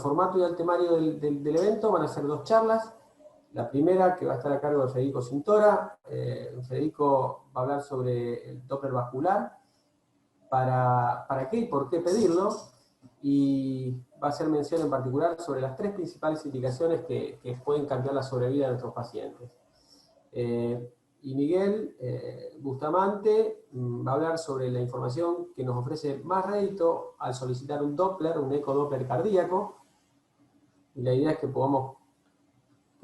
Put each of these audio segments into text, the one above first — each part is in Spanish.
formato y al temario del evento van a ser 2 charlas. La primera, que va a estar a cargo de Federico Cintora. Federico va a hablar sobre el Doppler vascular, para qué y por qué pedirlo, y va a hacer mención en particular sobre las 3 principales indicaciones que pueden cambiar la sobrevida de nuestros pacientes. Y Miguel Bustamante va a hablar sobre la información que nos ofrece más rédito al solicitar un Doppler, un ecodoppler cardíaco, y la idea es que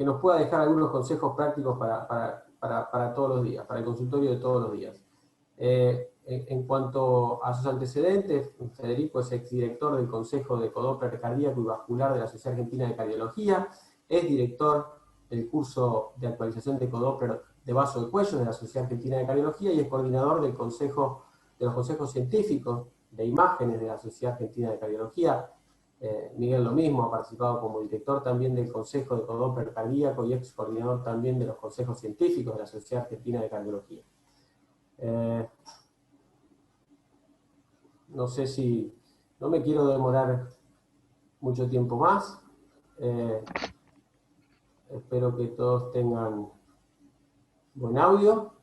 nos pueda dejar algunos consejos prácticos para todos los días, para el consultorio de todos los días. En cuanto a sus antecedentes, Federico es exdirector del Consejo de Ecodoppler Cardíaco y Vascular de la Sociedad Argentina de Cardiología, es director del curso de actualización de Ecodoppler de vaso de cuello de la Sociedad Argentina de Cardiología y es coordinador de los consejos científicos de imágenes de la Sociedad Argentina de Cardiología. Miguel lo mismo, ha participado como director también del Consejo de Ecodoppler Cardíaco y ex coordinador también de los consejos científicos de la Sociedad Argentina de Cardiología. No sé si... No me quiero demorar mucho tiempo más. Espero que todos tengan buen audio.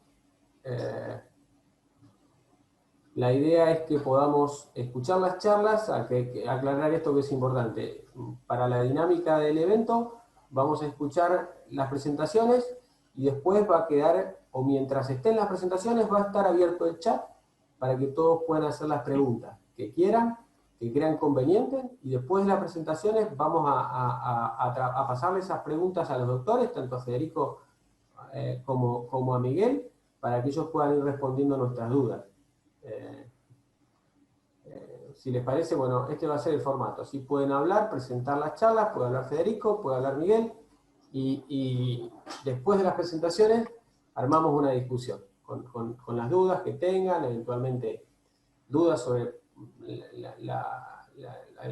La idea es que podamos escuchar las charlas, aclarar esto que es importante. Para la dinámica del evento vamos a escuchar las presentaciones y después va a quedar, o mientras estén las presentaciones, va a estar abierto el chat para que todos puedan hacer las preguntas que quieran, que crean convenientes, y después de las presentaciones vamos a pasarle esas preguntas a los doctores, tanto a Federico como a Miguel, para que ellos puedan ir respondiendo nuestras dudas. Si les parece, bueno, este va a ser el formato. Así pueden hablar, presentar las charlas, puede hablar Federico, puede hablar Miguel, y después de las presentaciones armamos una discusión con las dudas que tengan, eventualmente dudas sobre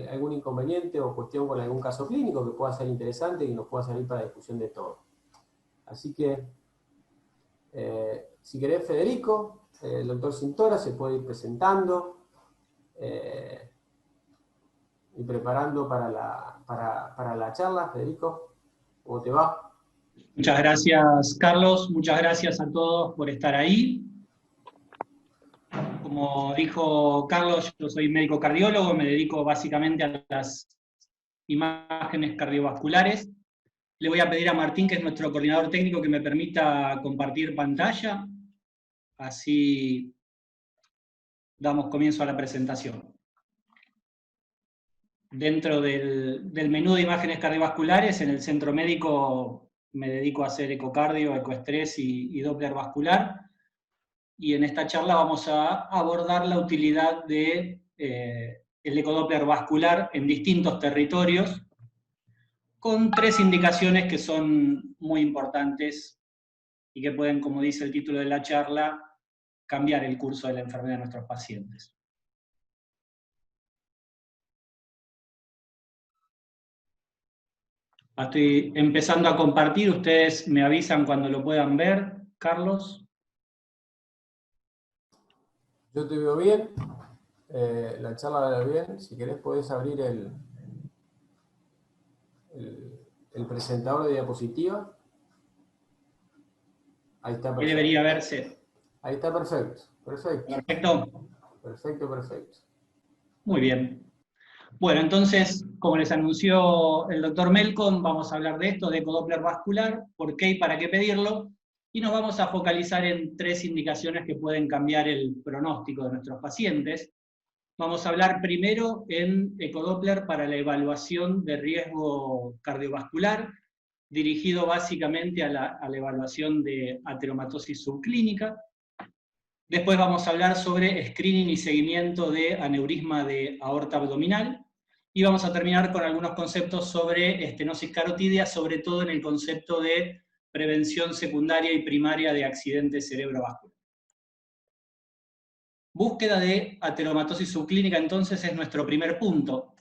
algún inconveniente o cuestión con algún caso clínico que pueda ser interesante y nos pueda servir para la discusión de todo. Así que, si querés, Federico, el doctor Cintora se puede ir presentando y preparando para la charla. Federico, ¿cómo te va? Muchas gracias, Carlos. Muchas gracias a todos por estar ahí. Como dijo Carlos, yo soy médico cardiólogo, me dedico básicamente a las imágenes cardiovasculares. Le voy a pedir a Martín, que es nuestro coordinador técnico, que me permita compartir pantalla. Así damos comienzo a la presentación. Dentro del menú de imágenes cardiovasculares, en el centro médico me dedico a hacer ecocardio, ecoestrés y Doppler vascular. Y en esta charla vamos a abordar la utilidad de el ecodoppler vascular en distintos territorios, con 3 indicaciones que son muy importantes y que pueden, como dice el título de la charla, cambiar el curso de la enfermedad de nuestros pacientes. Estoy empezando a compartir, ustedes me avisan cuando lo puedan ver. Carlos. Yo te veo bien, la charla va a ver bien. Si querés podés abrir el presentador de diapositiva. Ahí está perfecto. Ahí debería verse. Ahí está perfecto. Perfecto. Perfecto. Perfecto, perfecto. Muy bien. Bueno, entonces, como les anunció el doctor Melcon, vamos a hablar de esto, de ecodoppler vascular, por qué y para qué pedirlo, y nos vamos a focalizar en 3 indicaciones que pueden cambiar el pronóstico de nuestros pacientes. Vamos a hablar primero en ecodoppler para la evaluación de riesgo cardiovascular, dirigido básicamente a la evaluación de ateromatosis subclínica. Después vamos a hablar sobre screening y seguimiento de aneurisma de aorta abdominal, y vamos a terminar con algunos conceptos sobre estenosis carotídea, sobre todo en el concepto de prevención secundaria y primaria de accidentes cerebrovasculares. Búsqueda de ateromatosis subclínica, entonces, es nuestro primer punto.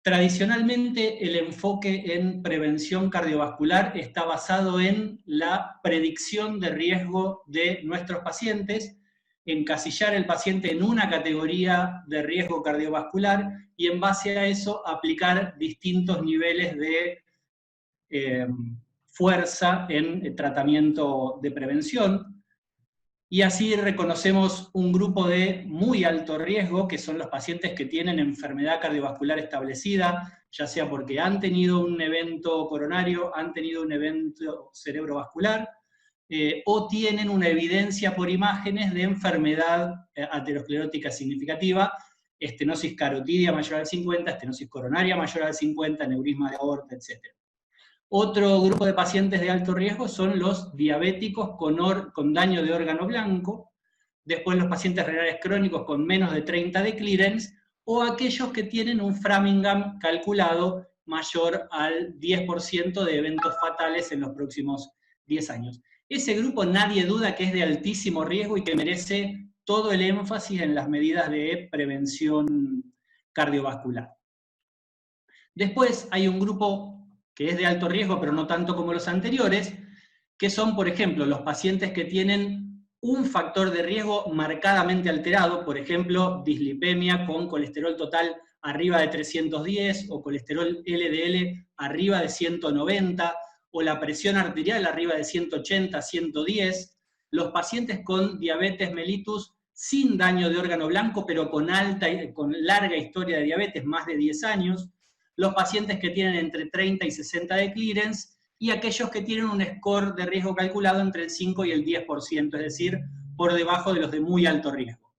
Tradicionalmente, el enfoque en prevención cardiovascular está basado en la predicción de riesgo de nuestros pacientes, encasillar al paciente en una categoría de riesgo cardiovascular y en base a eso aplicar distintos niveles de fuerza en el tratamiento de prevención. Y así reconocemos un grupo de muy alto riesgo, que son los pacientes que tienen enfermedad cardiovascular establecida, ya sea porque han tenido un evento coronario, han tenido un evento cerebrovascular, o tienen una evidencia por imágenes de enfermedad aterosclerótica significativa, estenosis carotidia mayor al 50, estenosis coronaria mayor al 50, aneurisma de aorta, etc. Otro grupo de pacientes de alto riesgo son los diabéticos con daño de órgano blanco, después los pacientes renales crónicos con menos de 30 de clearance, o aquellos que tienen un Framingham calculado mayor al 10% de eventos fatales en los próximos 10 años. Ese grupo nadie duda que es de altísimo riesgo y que merece todo el énfasis en las medidas de prevención cardiovascular. Después hay un grupo que es de alto riesgo, pero no tanto como los anteriores, que son, por ejemplo, los pacientes que tienen un factor de riesgo marcadamente alterado, por ejemplo, dislipemia con colesterol total arriba de 310, o colesterol LDL arriba de 190, o la presión arterial arriba de 180, 110, los pacientes con diabetes mellitus sin daño de órgano blanco, pero con larga historia de diabetes, más de 10 años, los pacientes que tienen entre 30 y 60 de clearance, y aquellos que tienen un score de riesgo calculado entre el 5 y el 10%, es decir, por debajo de los de muy alto riesgo.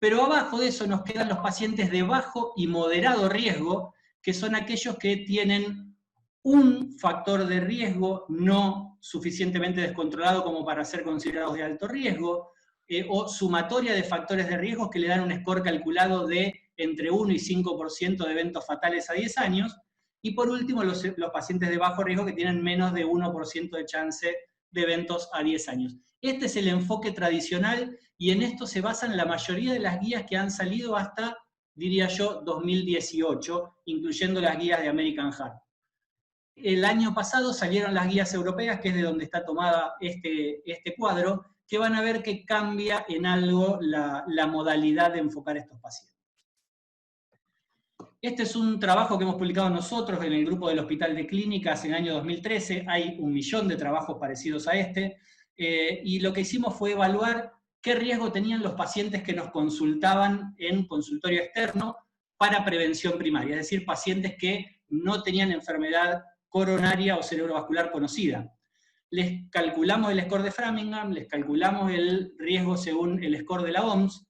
Pero abajo de eso nos quedan los pacientes de bajo y moderado riesgo, que son aquellos que tienen un factor de riesgo no suficientemente descontrolado como para ser considerados de alto riesgo, o sumatoria de factores de riesgo que le dan un score calculado de entre 1 y 5% de eventos fatales a 10 años, y por último los pacientes de bajo riesgo que tienen menos de 1% de chance de eventos a 10 años. Este es el enfoque tradicional y en esto se basan la mayoría de las guías que han salido hasta, diría yo, 2018, incluyendo las guías de American Heart. El año pasado salieron las guías europeas, que es de donde está tomada este cuadro, que van a ver que cambia en algo la modalidad de enfocar estos pacientes. Este es un trabajo que hemos publicado nosotros en el grupo del Hospital de Clínicas en el año 2013, hay 1 millón de trabajos parecidos a este, y lo que hicimos fue evaluar qué riesgo tenían los pacientes que nos consultaban en consultorio externo para prevención primaria, es decir, pacientes que no tenían enfermedad coronaria o cerebrovascular conocida. Les calculamos el score de Framingham, les calculamos el riesgo según el score de la OMS,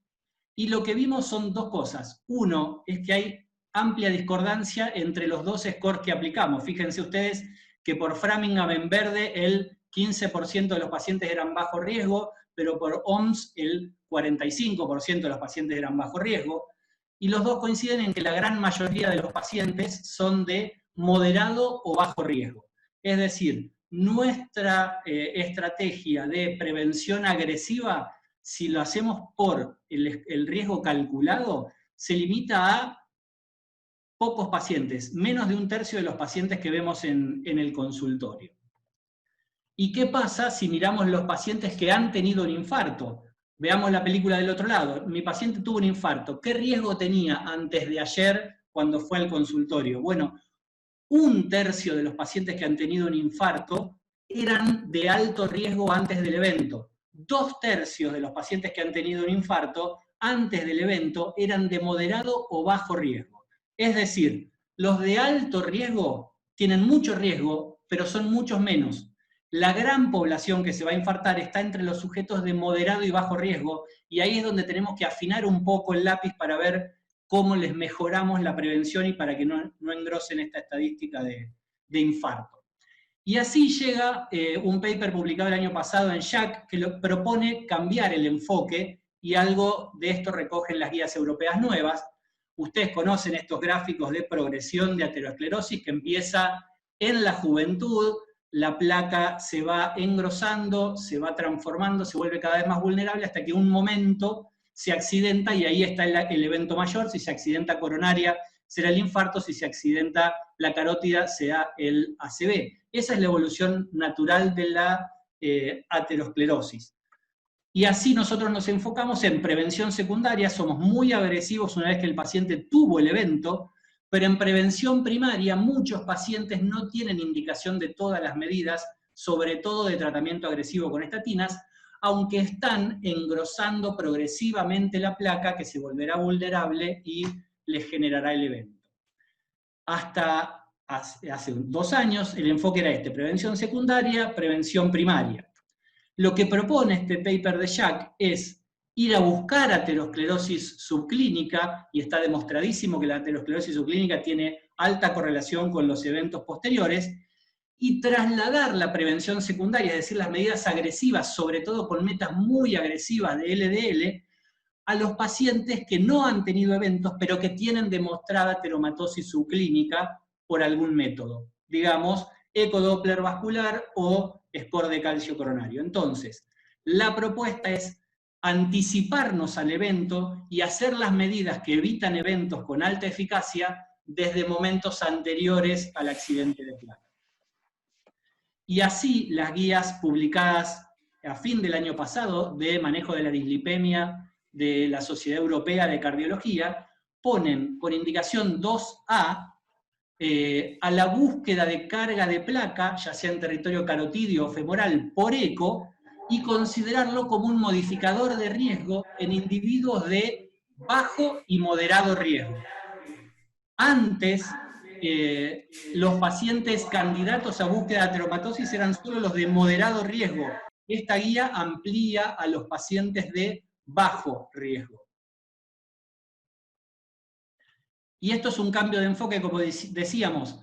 y lo que vimos son dos cosas. Uno, es que hay amplia discordancia entre los dos scores que aplicamos. Fíjense ustedes que por Framingham en verde el 15% de los pacientes eran bajo riesgo, pero por OMS el 45% de los pacientes eran bajo riesgo, y los dos coinciden en que la gran mayoría de los pacientes son de moderado o bajo riesgo. Es decir, nuestra estrategia de prevención agresiva, si lo hacemos por el riesgo calculado, se limita a pocos pacientes, menos de 1/3 de los pacientes que vemos en el consultorio. ¿Y qué pasa si miramos los pacientes que han tenido un infarto? Veamos la película del otro lado. Mi paciente tuvo un infarto. ¿Qué riesgo tenía antes de ayer cuando fue al consultorio? Bueno, 1/3 de los pacientes que han tenido un infarto eran de alto riesgo antes del evento. 2/3 de los pacientes que han tenido un infarto antes del evento eran de moderado o bajo riesgo. Es decir, los de alto riesgo tienen mucho riesgo, pero son muchos menos. La gran población que se va a infartar está entre los sujetos de moderado y bajo riesgo, y ahí es donde tenemos que afinar un poco el lápiz para ver cómo les mejoramos la prevención y para que no engrosen esta estadística de infarto. Y así llega un paper publicado el año pasado en JACC que propone cambiar el enfoque, y algo de esto recogen las guías europeas nuevas. Ustedes conocen estos gráficos de progresión de aterosclerosis que empieza en la juventud, la placa se va engrosando, se va transformando, se vuelve cada vez más vulnerable hasta que un momento se accidenta y ahí está el evento mayor. Si se accidenta coronaria será el infarto, si se accidenta la carótida será el ACV. Esa es la evolución natural de la aterosclerosis. Y así nosotros nos enfocamos en prevención secundaria, somos muy agresivos una vez que el paciente tuvo el evento, pero en prevención primaria muchos pacientes no tienen indicación de todas las medidas, sobre todo de tratamiento agresivo con estatinas, aunque están engrosando progresivamente la placa que se volverá vulnerable y les generará el evento. Hasta hace 2 años el enfoque era este: prevención secundaria, prevención primaria. Lo que propone este paper de Jack es ir a buscar aterosclerosis subclínica, y está demostradísimo que la aterosclerosis subclínica tiene alta correlación con los eventos posteriores, y trasladar la prevención secundaria, es decir, las medidas agresivas, sobre todo con metas muy agresivas de LDL, a los pacientes que no han tenido eventos, pero que tienen demostrada ateromatosis subclínica por algún método. Digamos, ecodoppler vascular o score de calcio coronario. Entonces, la propuesta es anticiparnos al evento y hacer las medidas que evitan eventos con alta eficacia desde momentos anteriores al accidente de placa. Y así las guías publicadas a fin del año pasado de manejo de la dislipemia de la Sociedad Europea de Cardiología ponen con indicación 2A a la búsqueda de carga de placa, ya sea en territorio carotídeo o femoral, por eco, y considerarlo como un modificador de riesgo en individuos de bajo y moderado riesgo. Antes, los pacientes candidatos a búsqueda de ateromatosis eran solo los de moderado riesgo. Esta guía amplía a los pacientes de bajo riesgo. Y esto es un cambio de enfoque, como decíamos.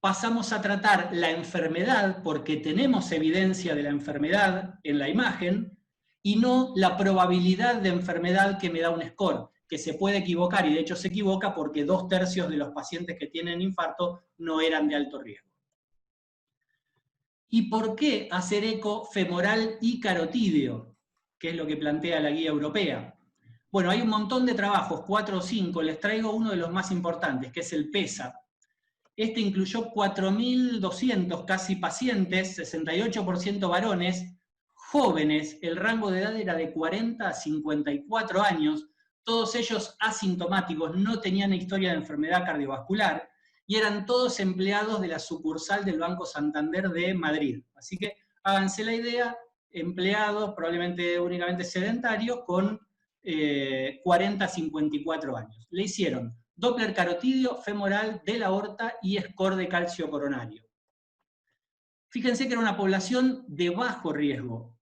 Pasamos a tratar la enfermedad porque tenemos evidencia de la enfermedad en la imagen, y no la probabilidad de enfermedad que me da un score, que se puede equivocar, y de hecho se equivoca porque 2/3 de los pacientes que tienen infarto no eran de alto riesgo. ¿Y por qué hacer eco femoral y carotídeo? Que es lo que plantea la guía europea. Bueno, hay un montón de trabajos, 4 o 5, les traigo uno de los más importantes, que es el PESA. Este incluyó 4.200 casi pacientes, 68% varones, jóvenes, el rango de edad era de 40 a 54 años, todos ellos asintomáticos, no tenían historia de enfermedad cardiovascular, y eran todos empleados de la sucursal del Banco Santander de Madrid. Así que háganse la idea, empleados probablemente únicamente sedentarios con 40 a 54 años. Le hicieron Doppler carotídeo, femoral, de la aorta y score de calcio coronario. Fíjense que era una población de bajo riesgo.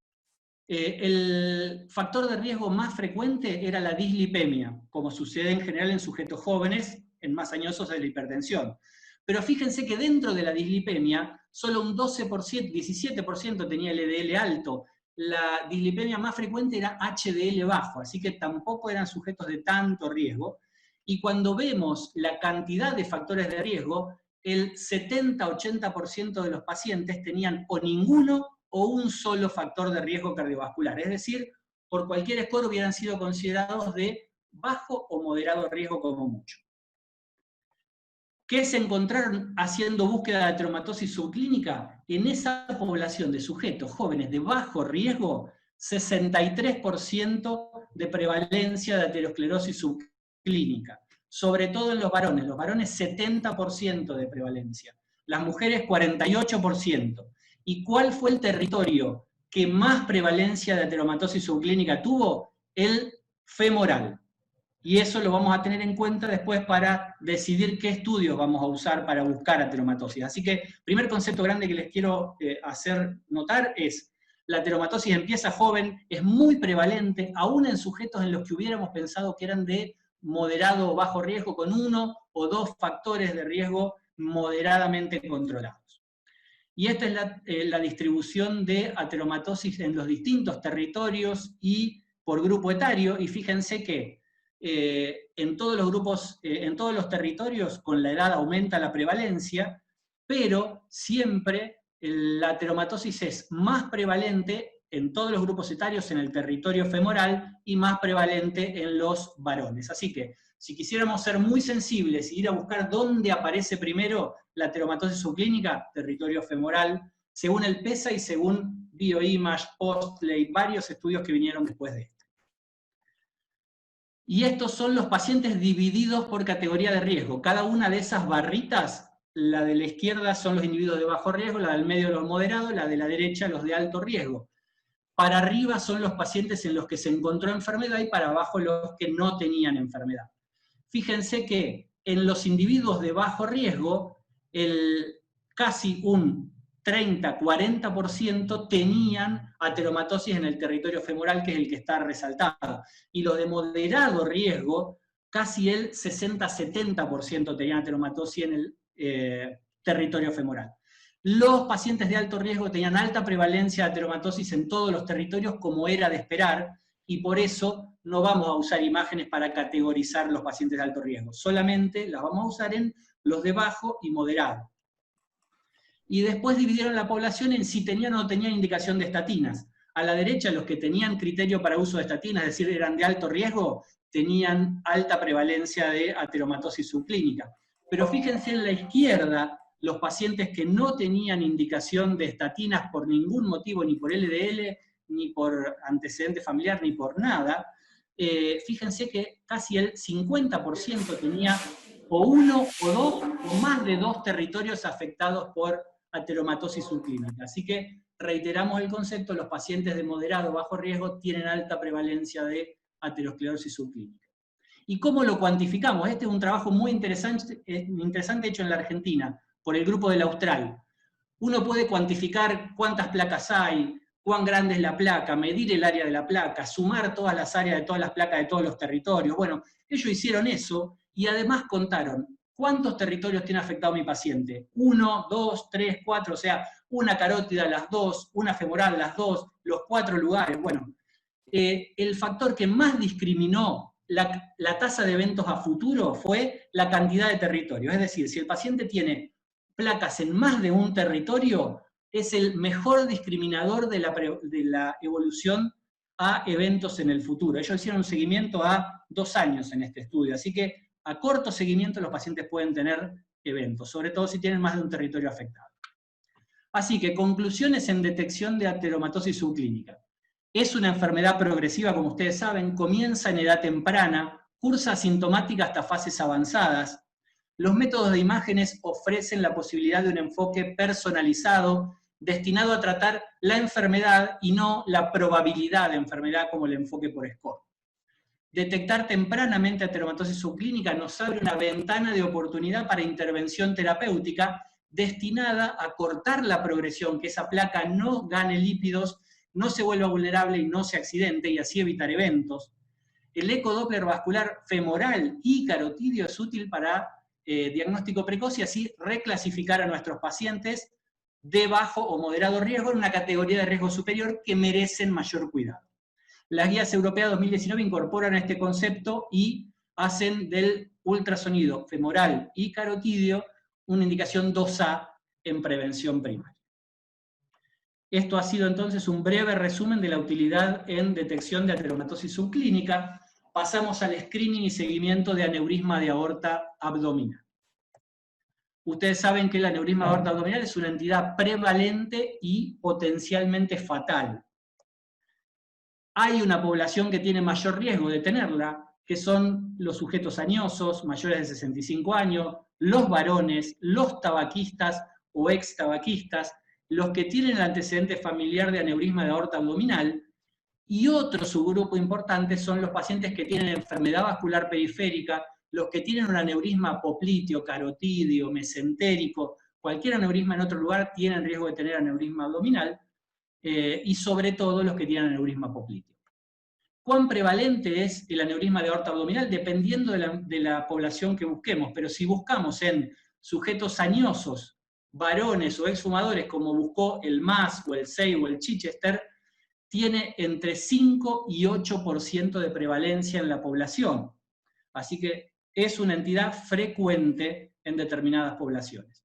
El factor de riesgo más frecuente era la dislipemia, como sucede en general en sujetos jóvenes, en más añosos de la hipertensión. Pero fíjense que dentro de la dislipemia, solo un 12%, 17% tenía LDL alto. La dislipemia más frecuente era HDL bajo, así que tampoco eran sujetos de tanto riesgo. Y cuando vemos la cantidad de factores de riesgo, el 70-80% de los pacientes tenían o ninguno o un solo factor de riesgo cardiovascular. Es decir, por cualquier score hubieran sido considerados de bajo o moderado riesgo como mucho. ¿Qué se encontraron haciendo búsqueda de ateromatosis subclínica? En esa población de sujetos jóvenes de bajo riesgo, 63% de prevalencia de aterosclerosis subclínica, sobre todo en los varones 70% de prevalencia, las mujeres 48%. ¿Y cuál fue el territorio que más prevalencia de ateromatosis subclínica tuvo? El femoral. Y eso lo vamos a tener en cuenta después para decidir qué estudios vamos a usar para buscar ateromatosis. Así que, primer concepto grande que les quiero hacer notar es, la ateromatosis empieza joven, es muy prevalente, aún en sujetos en los que hubiéramos pensado que eran de moderado o bajo riesgo, con 1 o 2 factores de riesgo moderadamente controlados. Y esta es la distribución de ateromatosis en los distintos territorios y por grupo etario, y fíjense que en todos los grupos, en todos los territorios, con la edad aumenta la prevalencia, pero siempre la ateromatosis es más prevalente en todos los grupos etarios en el territorio femoral y más prevalente en los varones. Así que, si quisiéramos ser muy sensibles y ir a buscar dónde aparece primero la ateromatosis subclínica, territorio femoral, según el PESA y según Bioimage, Postley, varios estudios que vinieron después de esto. Y estos son los pacientes divididos por categoría de riesgo. Cada una de esas barritas, la de la izquierda son los individuos de bajo riesgo, la del medio los moderados, la de la derecha los de alto riesgo. Para arriba son los pacientes en los que se encontró enfermedad y para abajo los que no tenían enfermedad. Fíjense que en los individuos de bajo riesgo, casi un 30-40% tenían ateromatosis en el territorio femoral, que es el que está resaltado. Y los de moderado riesgo, casi el 60-70% tenían ateromatosis en el territorio femoral. Los pacientes de alto riesgo tenían alta prevalencia de ateromatosis en todos los territorios, como era de esperar, y por eso no vamos a usar imágenes para categorizar los pacientes de alto riesgo. Solamente las vamos a usar en los de bajo y moderado. Y después dividieron la población en si tenían o no tenían indicación de estatinas. A la derecha, los que tenían criterio para uso de estatinas, es decir, eran de alto riesgo, tenían alta prevalencia de ateromatosis subclínica. Pero fíjense en la izquierda, los pacientes que no tenían indicación de estatinas por ningún motivo, ni por LDL, ni por antecedente familiar, ni por nada, fíjense que casi el 50% tenía o uno o dos o más de 2 territorios afectados por ateromatosis subclínica. Así que reiteramos el concepto, los pacientes de moderado o bajo riesgo tienen alta prevalencia de aterosclerosis subclínica. ¿Y cómo lo cuantificamos? Este es un trabajo muy interesante hecho en la Argentina, por el grupo del Austral. Uno puede cuantificar cuántas placas hay, cuán grande es la placa, medir el área de la placa, sumar todas las áreas de todas las placas de todos los territorios. Bueno, ellos hicieron eso y además contaron cuántos territorios tiene afectado mi paciente. 1, 2, 3, 4, o sea, una carótida, las 2, una femoral, las 2, los 4 lugares. Bueno, el factor que más discriminó la tasa de eventos a futuro fue la cantidad de territorios. Es decir, si el paciente tiene placas en más de un territorio, es el mejor discriminador de la evolución a eventos en el futuro. Ellos hicieron un seguimiento a 2 años en este estudio, así que a corto seguimiento los pacientes pueden tener eventos, sobre todo si tienen más de un territorio afectado. Así que conclusiones en detección de ateromatosis subclínica. Es una enfermedad progresiva, como ustedes saben, comienza en edad temprana, cursa asintomática hasta fases avanzadas. Los métodos de imágenes ofrecen la posibilidad de un enfoque personalizado, destinado a tratar la enfermedad y no la probabilidad de enfermedad como el enfoque por score. Detectar tempranamente ateromatosis subclínica nos abre una ventana de oportunidad para intervención terapéutica destinada a cortar la progresión, que esa placa no gane lípidos, no se vuelva vulnerable y no se accidente, y así evitar eventos. El ecodoppler vascular femoral y carotidio es útil para diagnóstico precoz y así reclasificar a nuestros pacientes de bajo o moderado riesgo en una categoría de riesgo superior que merecen mayor cuidado. Las guías europeas 2019 incorporan este concepto y hacen del ultrasonido femoral y carotidio una indicación 2A en prevención primaria. Esto ha sido entonces un breve resumen de la utilidad en detección de ateromatosis subclínica. Pasamos al screening y seguimiento de aneurisma de aorta abdominal. Ustedes saben que el aneurisma de aorta abdominal es una entidad prevalente y potencialmente fatal. Hay una población que tiene mayor riesgo de tenerla, que son los sujetos añosos, mayores de 65 años, los varones, los tabaquistas o ex tabaquistas, los que tienen el antecedente familiar de aneurisma de aorta abdominal, y otro subgrupo importante son los pacientes que tienen enfermedad vascular periférica, los que tienen un aneurisma apopliteo, carotidio, mesentérico, cualquier aneurisma en otro lugar tienen riesgo de tener aneurisma abdominal, y sobre todo los que tienen aneurisma apopliteo. ¿Cuán prevalente es el aneurisma de aorta abdominal? Dependiendo de la población que busquemos, pero si buscamos en sujetos añosos, varones o exfumadores, como buscó el MAS o el SEI o el Chichester, tiene entre 5 y 8% de prevalencia en la población. Así que es una entidad frecuente en determinadas poblaciones.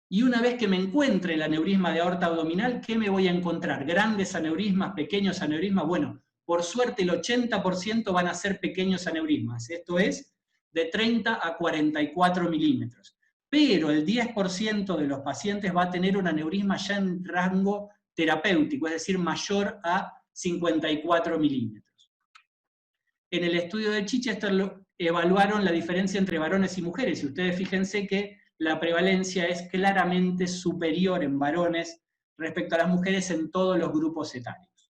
Y una vez que me encuentre el aneurisma de aorta abdominal, ¿qué me voy a encontrar? ¿Grandes aneurismas, pequeños aneurismas? Bueno, por suerte el 80% van a ser pequeños aneurismas, esto es, de 30 a 44 milímetros. pero el 10% de los pacientes va a tener un aneurisma ya en rango terapéutico, es decir, mayor a 54 milímetros. En el estudio de Chichester evaluaron la diferencia entre varones y mujeres, y ustedes fíjense que la prevalencia es claramente superior en varones respecto a las mujeres en todos los grupos etarios.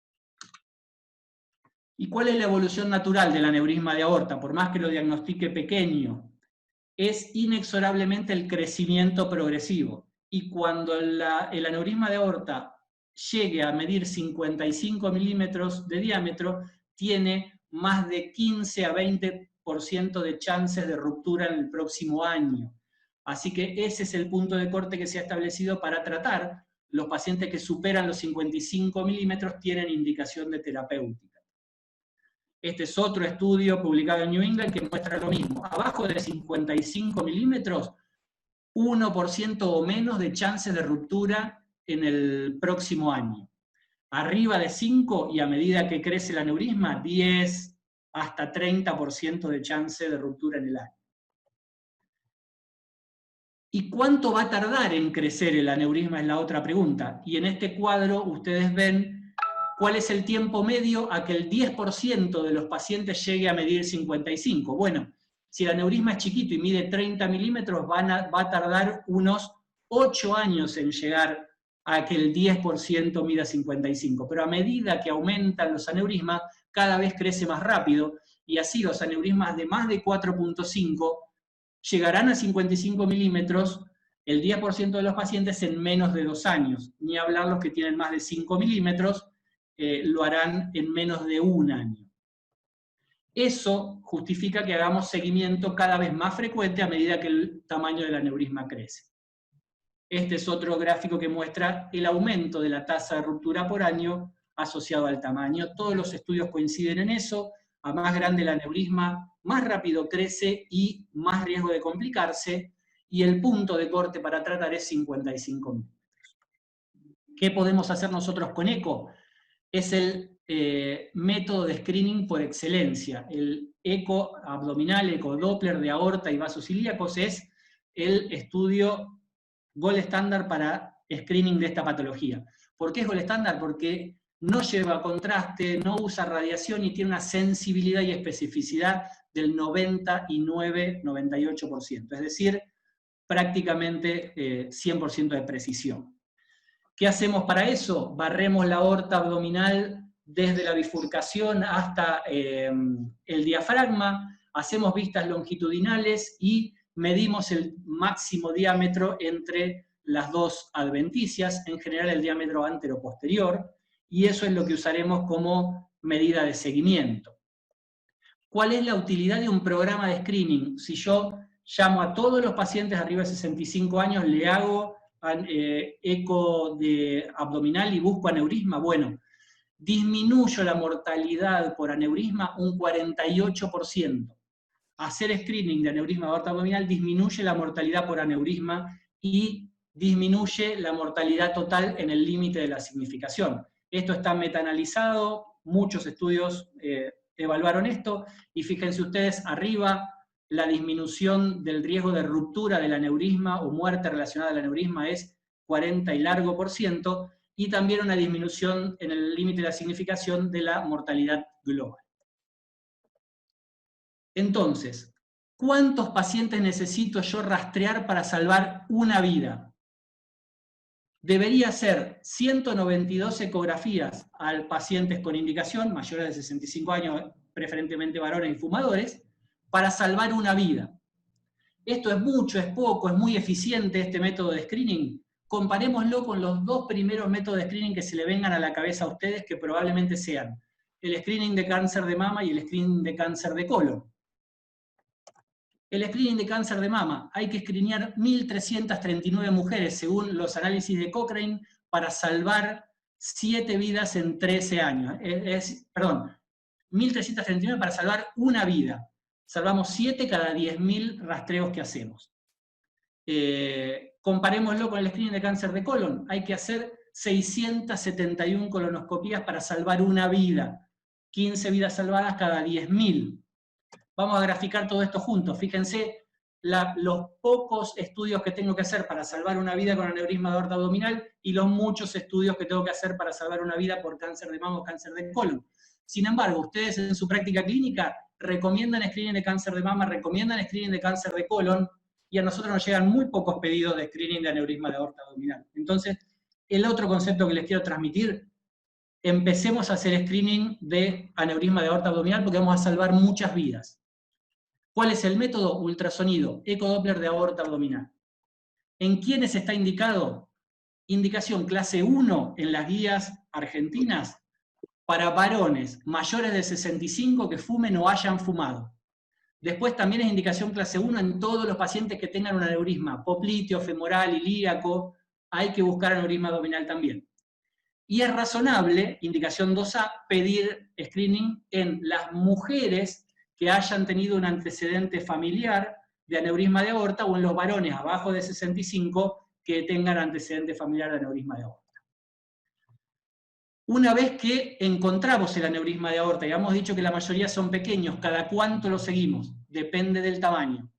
¿Y cuál es la evolución natural del aneurisma de aorta? Por más que lo diagnostique pequeño, es inexorablemente el crecimiento progresivo. Y cuando el aneurisma de aorta llegue a medir 55 milímetros de diámetro, tiene más de 15 a 20% de chances de ruptura en el próximo año. Así que ese es el punto de corte que se ha establecido para tratar. Los pacientes que superan los 55 milímetros tienen indicación de terapéutica. Este es otro estudio publicado en New England que muestra lo mismo. Abajo de 55 milímetros, 1% o menos de chances de ruptura en el próximo año. Arriba de 5, y a medida que crece el aneurisma, 10 hasta 30% de chance de ruptura en el año. ¿Y cuánto va a tardar en crecer el aneurisma? Es la otra pregunta. Y en este cuadro ustedes ven cuál es el tiempo medio a que el 10% de los pacientes llegue a medir 55. Bueno, si el aneurisma es chiquito y mide 30 milímetros, va a tardar unos 8 años en llegar a que el 10% mida 55. Pero a medida que aumentan los aneurismas, cada vez crece más rápido, y así los aneurismas de más de 4.5 llegarán a 55 milímetros, el 10% de los pacientes en menos de 2 años. Ni hablar los que tienen más de 5 milímetros, lo harán en menos de 1 año. Eso justifica que hagamos seguimiento cada vez más frecuente a medida que el tamaño del aneurisma crece. Este es otro gráfico que muestra el aumento de la tasa de ruptura por año asociado al tamaño. Todos los estudios coinciden en eso. A más grande el aneurisma, más rápido crece y más riesgo de complicarse, y el punto de corte para tratar es 55 milímetros. ¿Qué podemos hacer nosotros con ECO? Es el método de screening por excelencia. El eco abdominal, eco Doppler de aorta y vasos ilíacos es el estudio gold estándar para screening de esta patología. ¿Por qué es gold estándar? Porque no lleva contraste, no usa radiación y tiene una sensibilidad y especificidad del 99-98%, es decir, prácticamente 100% de precisión. ¿Qué hacemos para eso? Barremos la aorta abdominal desde la bifurcación hasta el diafragma, hacemos vistas longitudinales y medimos el máximo diámetro entre las dos adventicias, en general el diámetro antero-posterior, y eso es lo que usaremos como medida de seguimiento. ¿Cuál es la utilidad de un programa de screening? Si yo llamo a todos los pacientes arriba de 65 años, le hago eco de abdominal y busco aneurisma, bueno, disminuyo la mortalidad por aneurisma un 48%. Hacer screening de aneurisma de aorta abdominal disminuye la mortalidad por aneurisma y disminuye la mortalidad total en el límite de la significación. Esto está metaanalizado, muchos estudios evaluaron esto, y fíjense ustedes arriba, la disminución del riesgo de ruptura del aneurisma o muerte relacionada al aneurisma es 40 y largo %, y también una disminución en el límite de la significación de la mortalidad global. Entonces, ¿cuántos pacientes necesito yo rastrear para salvar una vida? Debería ser 192 ecografías a pacientes con indicación, mayores de 65 años, preferentemente varones y fumadores, para salvar una vida. ¿Esto es mucho, es poco, es muy eficiente este método de screening? Comparémoslo con los dos primeros métodos de screening que se le vengan a la cabeza a ustedes, que probablemente sean el screening de cáncer de mama y el screening de cáncer de colon. El screening de cáncer de mama, hay que screenear 1.339 mujeres, según los análisis de Cochrane, para salvar 7 vidas en 13 años. Perdón, 1.339 para salvar una vida. Salvamos 7 cada 10.000 rastreos que hacemos. Comparémoslo con el screening de cáncer de colon. Hay que hacer 671 colonoscopías para salvar una vida. 15 vidas salvadas cada 10.000. Vamos a graficar todo esto juntos. Fíjense, los pocos estudios que tengo que hacer para salvar una vida con aneurisma de aorta abdominal y los muchos estudios que tengo que hacer para salvar una vida por cáncer de mama o cáncer de colon. Sin embargo, ustedes en su práctica clínica recomiendan screening de cáncer de mama, recomiendan screening de cáncer de colon, y a nosotros nos llegan muy pocos pedidos de screening de aneurisma de aorta abdominal. Entonces, el otro concepto que les quiero transmitir, empecemos a hacer screening de aneurisma de aorta abdominal porque vamos a salvar muchas vidas. ¿Cuál es el método? Ultrasonido, ecodoppler de aorta abdominal. ¿En quiénes está indicado? Indicación clase 1 en las guías argentinas para varones mayores de 65 que fumen o hayan fumado. Después también es indicación clase 1 en todos los pacientes que tengan un aneurisma popliteo, femoral, ilíaco, hay que buscar aneurisma abdominal también. Y es razonable, indicación 2A, pedir screening en las mujeres que hayan tenido un antecedente familiar de aneurisma de aorta o en los varones abajo de 65 que tengan antecedente familiar de aneurisma de aorta. Una vez que encontramos el aneurisma de aorta, y hemos dicho que la mayoría son pequeños, ¿cada cuánto lo seguimos? Depende del tamaño.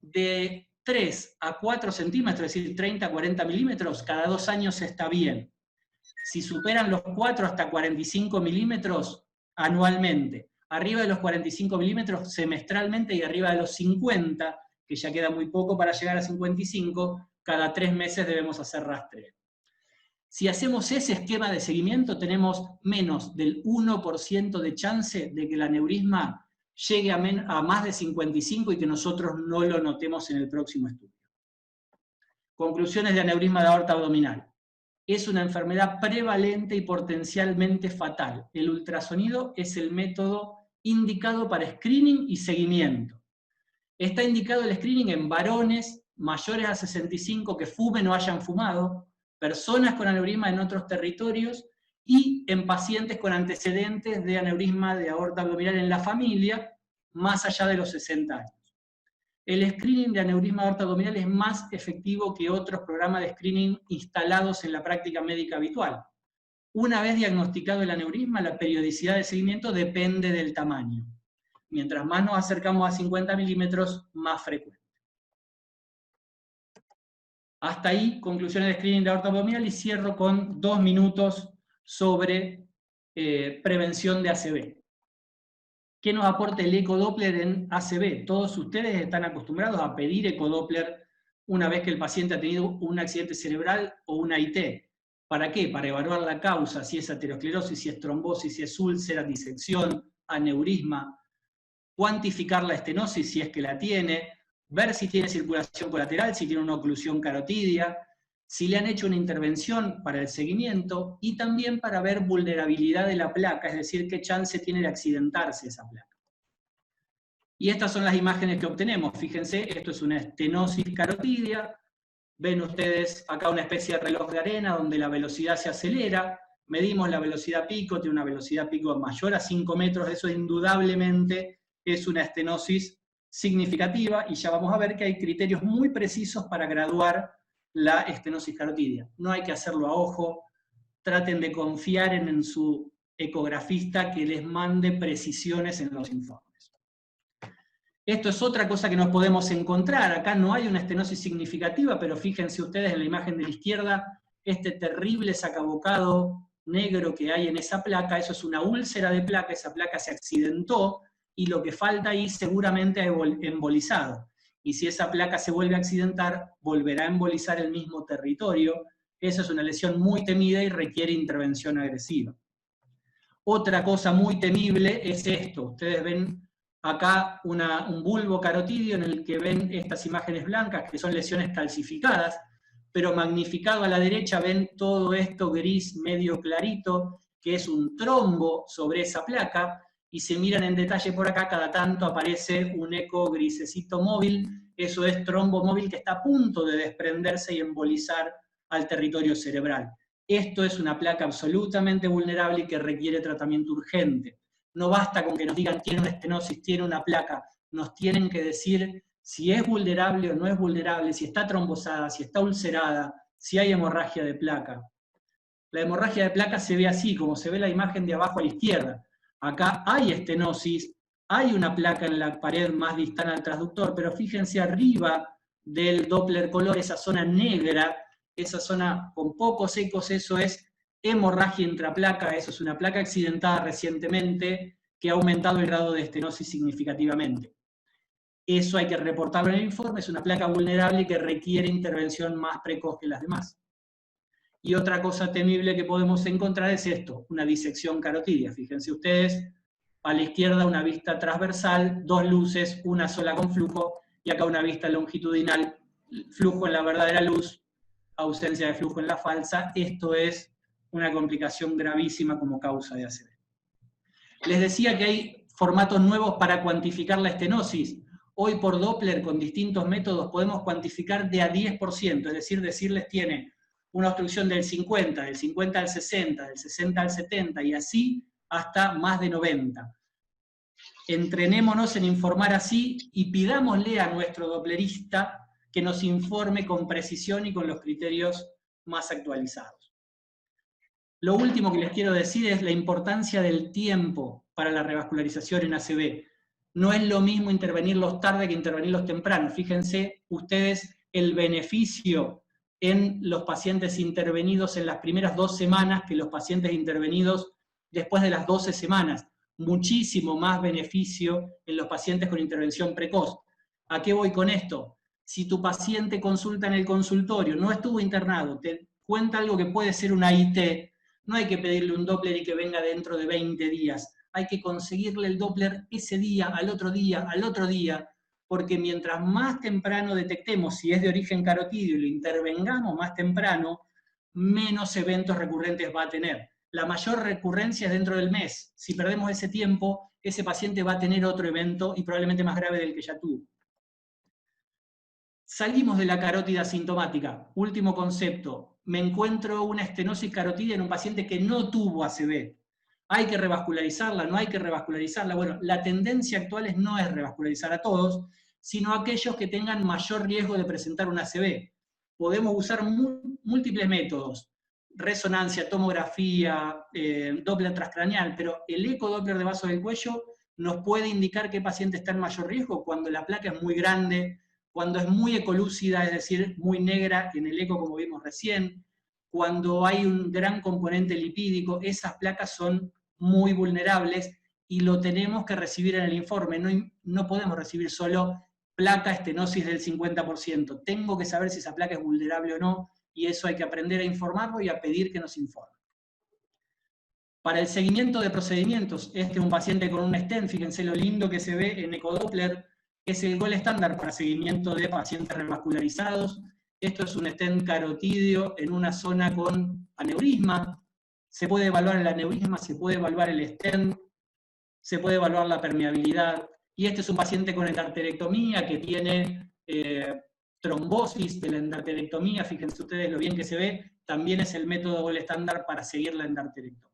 De 3 a 4 centímetros, es decir, 30 a 40 milímetros, cada 2 años está bien. Si superan los 4 hasta 45 milímetros anualmente, arriba de los 45 milímetros semestralmente y arriba de los 50, que ya queda muy poco para llegar a 55, cada 3 meses debemos hacer rastreo. Si hacemos ese esquema de seguimiento, tenemos menos del 1% de chance de que el aneurisma llegue a más de 55 y que nosotros no lo notemos en el próximo estudio. Conclusiones de aneurisma de aorta abdominal. Es una enfermedad prevalente y potencialmente fatal. El ultrasonido es el método indicado para screening y seguimiento. Está indicado el screening en varones mayores a 65 que fumen o hayan fumado, personas con aneurisma en otros territorios y en pacientes con antecedentes de aneurisma de aorta abdominal en la familia, más allá de los 60 años. El screening de aneurisma de aorta abdominal es más efectivo que otros programas de screening instalados en la práctica médica habitual. Una vez diagnosticado el aneurisma, la periodicidad de seguimiento depende del tamaño. Mientras más nos acercamos a 50 milímetros, más frecuente. Hasta ahí, conclusiones de screening de aorta abdominal, y cierro con 2 minutos sobre prevención de ACV. ¿Qué nos aporta el ecodoppler en ACV? Todos ustedes están acostumbrados a pedir ecodoppler una vez que el paciente ha tenido un accidente cerebral o una IT. ¿Para qué? Para evaluar la causa, si es aterosclerosis, si es trombosis, si es úlcera, disección, aneurisma, cuantificar la estenosis si es que la tiene, ver si tiene circulación colateral, si tiene una oclusión carotidia, si le han hecho una intervención para el seguimiento, y también para ver vulnerabilidad de la placa, es decir, qué chance tiene de accidentarse esa placa. Y estas son las imágenes que obtenemos. Fíjense, esto es una estenosis carotidia, ven ustedes acá una especie de reloj de arena donde la velocidad se acelera, medimos la velocidad pico, tiene una velocidad pico mayor a 5 metros, eso indudablemente es una estenosis significativa, y ya vamos a ver que hay criterios muy precisos para graduar la estenosis carotidia. No hay que hacerlo a ojo, traten de confiar en su ecografista que les mande precisiones en los informes. Esto es otra cosa que nos podemos encontrar. Acá no hay una estenosis significativa, pero fíjense ustedes en la imagen de la izquierda, este terrible sacabocado negro que hay en esa placa, eso es una úlcera de placa, esa placa se accidentó, y lo que falta ahí seguramente ha embolizado. Y si esa placa se vuelve a accidentar, volverá a embolizar el mismo territorio. Esa es una lesión muy temida y requiere intervención agresiva. Otra cosa muy temible es esto. Ustedes ven acá un bulbo carotidio en el que ven estas imágenes blancas, que son lesiones calcificadas, pero magnificado a la derecha ven todo esto gris medio clarito, que es un trombo sobre esa placa, y se miran en detalle por acá, cada tanto aparece un eco grisecito móvil, eso es trombo móvil que está a punto de desprenderse y embolizar al territorio cerebral. Esto es una placa absolutamente vulnerable y que requiere tratamiento urgente. No basta con que nos digan tiene una estenosis, tiene una placa, nos tienen que decir si es vulnerable o no es vulnerable, si está trombosada, si está ulcerada, si hay hemorragia de placa. La hemorragia de placa se ve así, como se ve la imagen de abajo a la izquierda. Acá hay estenosis, Hay una placa en la pared más distal al transductor, pero fíjense arriba del Doppler color, esa zona negra, esa zona con pocos ecos, eso es hemorragia intraplaca, eso es una placa accidentada recientemente que ha aumentado el grado de estenosis significativamente. Eso hay que reportarlo en el informe, es una placa vulnerable que requiere intervención más precoz que las demás. Y otra cosa temible que podemos encontrar es esto, una disección carotidia. Fíjense ustedes, a la izquierda una vista transversal, dos luces, una sola con flujo, y acá una vista longitudinal, flujo en la verdadera luz, ausencia de flujo en la falsa. Esto es una complicación gravísima como causa de ACV. Les decía que hay formatos nuevos para cuantificar la estenosis. Hoy por Doppler, con distintos métodos, podemos cuantificar de a 10%, es decir, decirles tiene una obstrucción del 50 al 60, del 60 al 70, y así hasta más de 90. Entrenémonos en informar así y pidámosle a nuestro dopplerista que nos informe con precisión y con los criterios más actualizados. Lo último que les quiero decir es la importancia del tiempo para la revascularización en ACV. No es lo mismo intervenirlos tarde que intervenirlos temprano. Fíjense ustedes el beneficio en los pacientes intervenidos en las primeras 2 semanas que los pacientes intervenidos después de las 12 semanas. Muchísimo más beneficio en los pacientes con intervención precoz. ¿A qué voy con esto? Si tu paciente consulta en el consultorio, no estuvo internado, te cuenta algo que puede ser una IT, no hay que pedirle un Doppler y que venga dentro de 20 días. Hay que conseguirle el Doppler ese día, al otro día, porque mientras más temprano detectemos si es de origen carotídeo y lo intervengamos más temprano, menos eventos recurrentes va a tener. La mayor recurrencia es dentro del mes. Si perdemos ese tiempo, ese paciente va a tener otro evento y probablemente más grave del que ya tuvo. Salimos de la carótida asintomática. Último concepto. Me encuentro una estenosis carotídea en un paciente que no tuvo ACV. ¿Hay que revascularizarla? ¿No hay que revascularizarla? Bueno, la tendencia actual no es revascularizar a todos, sino a aquellos que tengan mayor riesgo de presentar un ACV. Podemos usar múltiples métodos. Resonancia, tomografía, Doppler transcraneal, pero el ecodoppler de vaso del cuello nos puede indicar qué paciente está en mayor riesgo cuando la placa es muy grande, cuando es muy ecolúcida, es decir, muy negra en el eco como vimos recién, cuando hay un gran componente lipídico, esas placas son muy vulnerables y lo tenemos que recibir en el informe. No podemos recibir solo placa estenosis del 50%. Tengo que saber si esa placa es vulnerable o no, y eso hay que aprender a informarlo y a pedir que nos informe. Para el seguimiento de procedimientos, este es un paciente con un stent, fíjense lo lindo que se ve en ecodoppler, es el gol estándar para seguimiento de pacientes revascularizados. Esto es un stent carotídeo en una zona con aneurisma. Se puede evaluar el aneurisma, se puede evaluar el stent, se puede evaluar la permeabilidad. Y este es un paciente con endarterectomía que tiene trombosis de la endarterectomía. Fíjense ustedes lo bien que se ve. También es el método gol estándar para seguir la endarterectomía.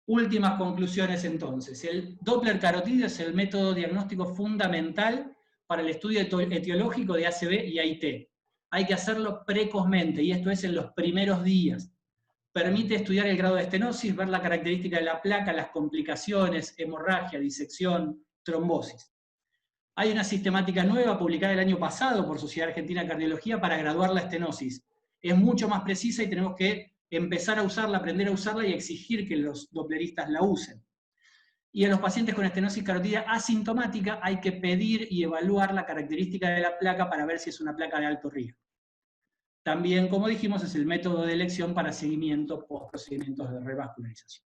Últimas conclusiones entonces. El Doppler carotídeo es el método diagnóstico fundamental para el estudio etiológico de ACV y AIT. Hay que hacerlo precozmente, y esto es en los primeros días. Permite estudiar el grado de estenosis, ver la característica de la placa, las complicaciones, hemorragia, disección, trombosis. Hay una sistemática nueva publicada el año pasado por Sociedad Argentina de Cardiología para graduar la estenosis. Es mucho más precisa y tenemos que empezar a usarla, aprender a usarla y exigir que los doppleristas la usen. Y en los pacientes con estenosis carotídea asintomática hay que pedir y evaluar la característica de la placa para ver si es una placa de alto riesgo. También, como dijimos, es el método de elección para seguimiento post-procedimientos de revascularización.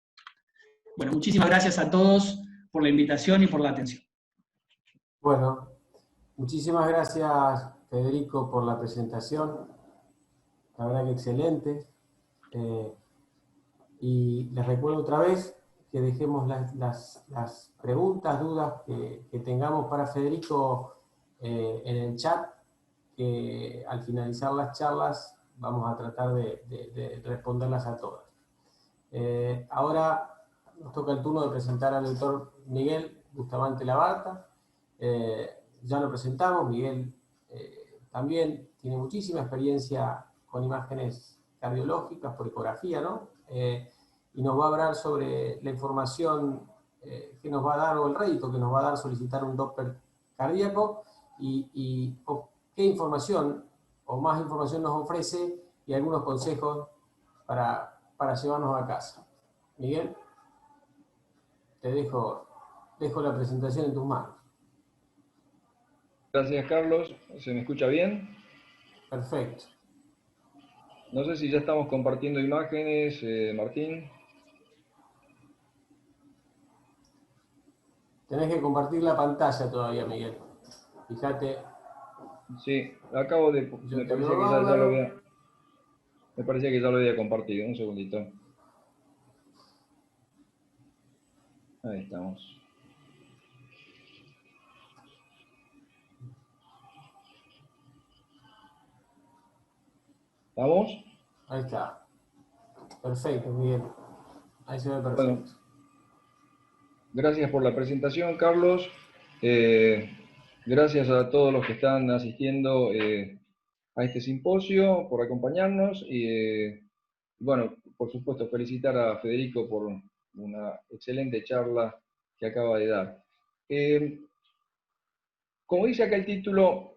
Bueno, muchísimas gracias a todos por la invitación y por la atención. Bueno, muchísimas gracias, Federico, por la presentación. La verdad que excelente. Y les recuerdo otra vez que dejemos las preguntas, dudas que tengamos para Federico en el chat, que al finalizar las charlas vamos a tratar de responderlas a todas. Ahora nos toca el turno de presentar al doctor Miguel Bustamante Labarta. Ya lo presentamos, Miguel también tiene muchísima experiencia con imágenes cardiológicas por ecografía, ¿no? Y nos va a hablar sobre la información que nos va a dar, o el rédito que nos va a dar solicitar un Doppler cardíaco, y qué información o más información nos ofrece, y algunos consejos para llevarnos a casa. Miguel, te dejo la presentación en tus manos. Gracias, Carlos. ¿Se me escucha bien? Perfecto. No sé si ya estamos compartiendo imágenes, Martín. Tenés que compartir la pantalla todavía, Miguel. Fíjate. Sí, acabo de... Yo te veo bárbaro. Me parecía que ya lo había compartido. Un segundito. Ahí estamos. ¿Vamos? Ahí está. Perfecto, Miguel. Ahí se ve perfecto. Bueno, gracias por la presentación, Carlos. Gracias a todos los que están asistiendo a este simposio, por acompañarnos. Y bueno, por supuesto, felicitar a Federico por una excelente charla que acaba de dar. Como dice acá el título,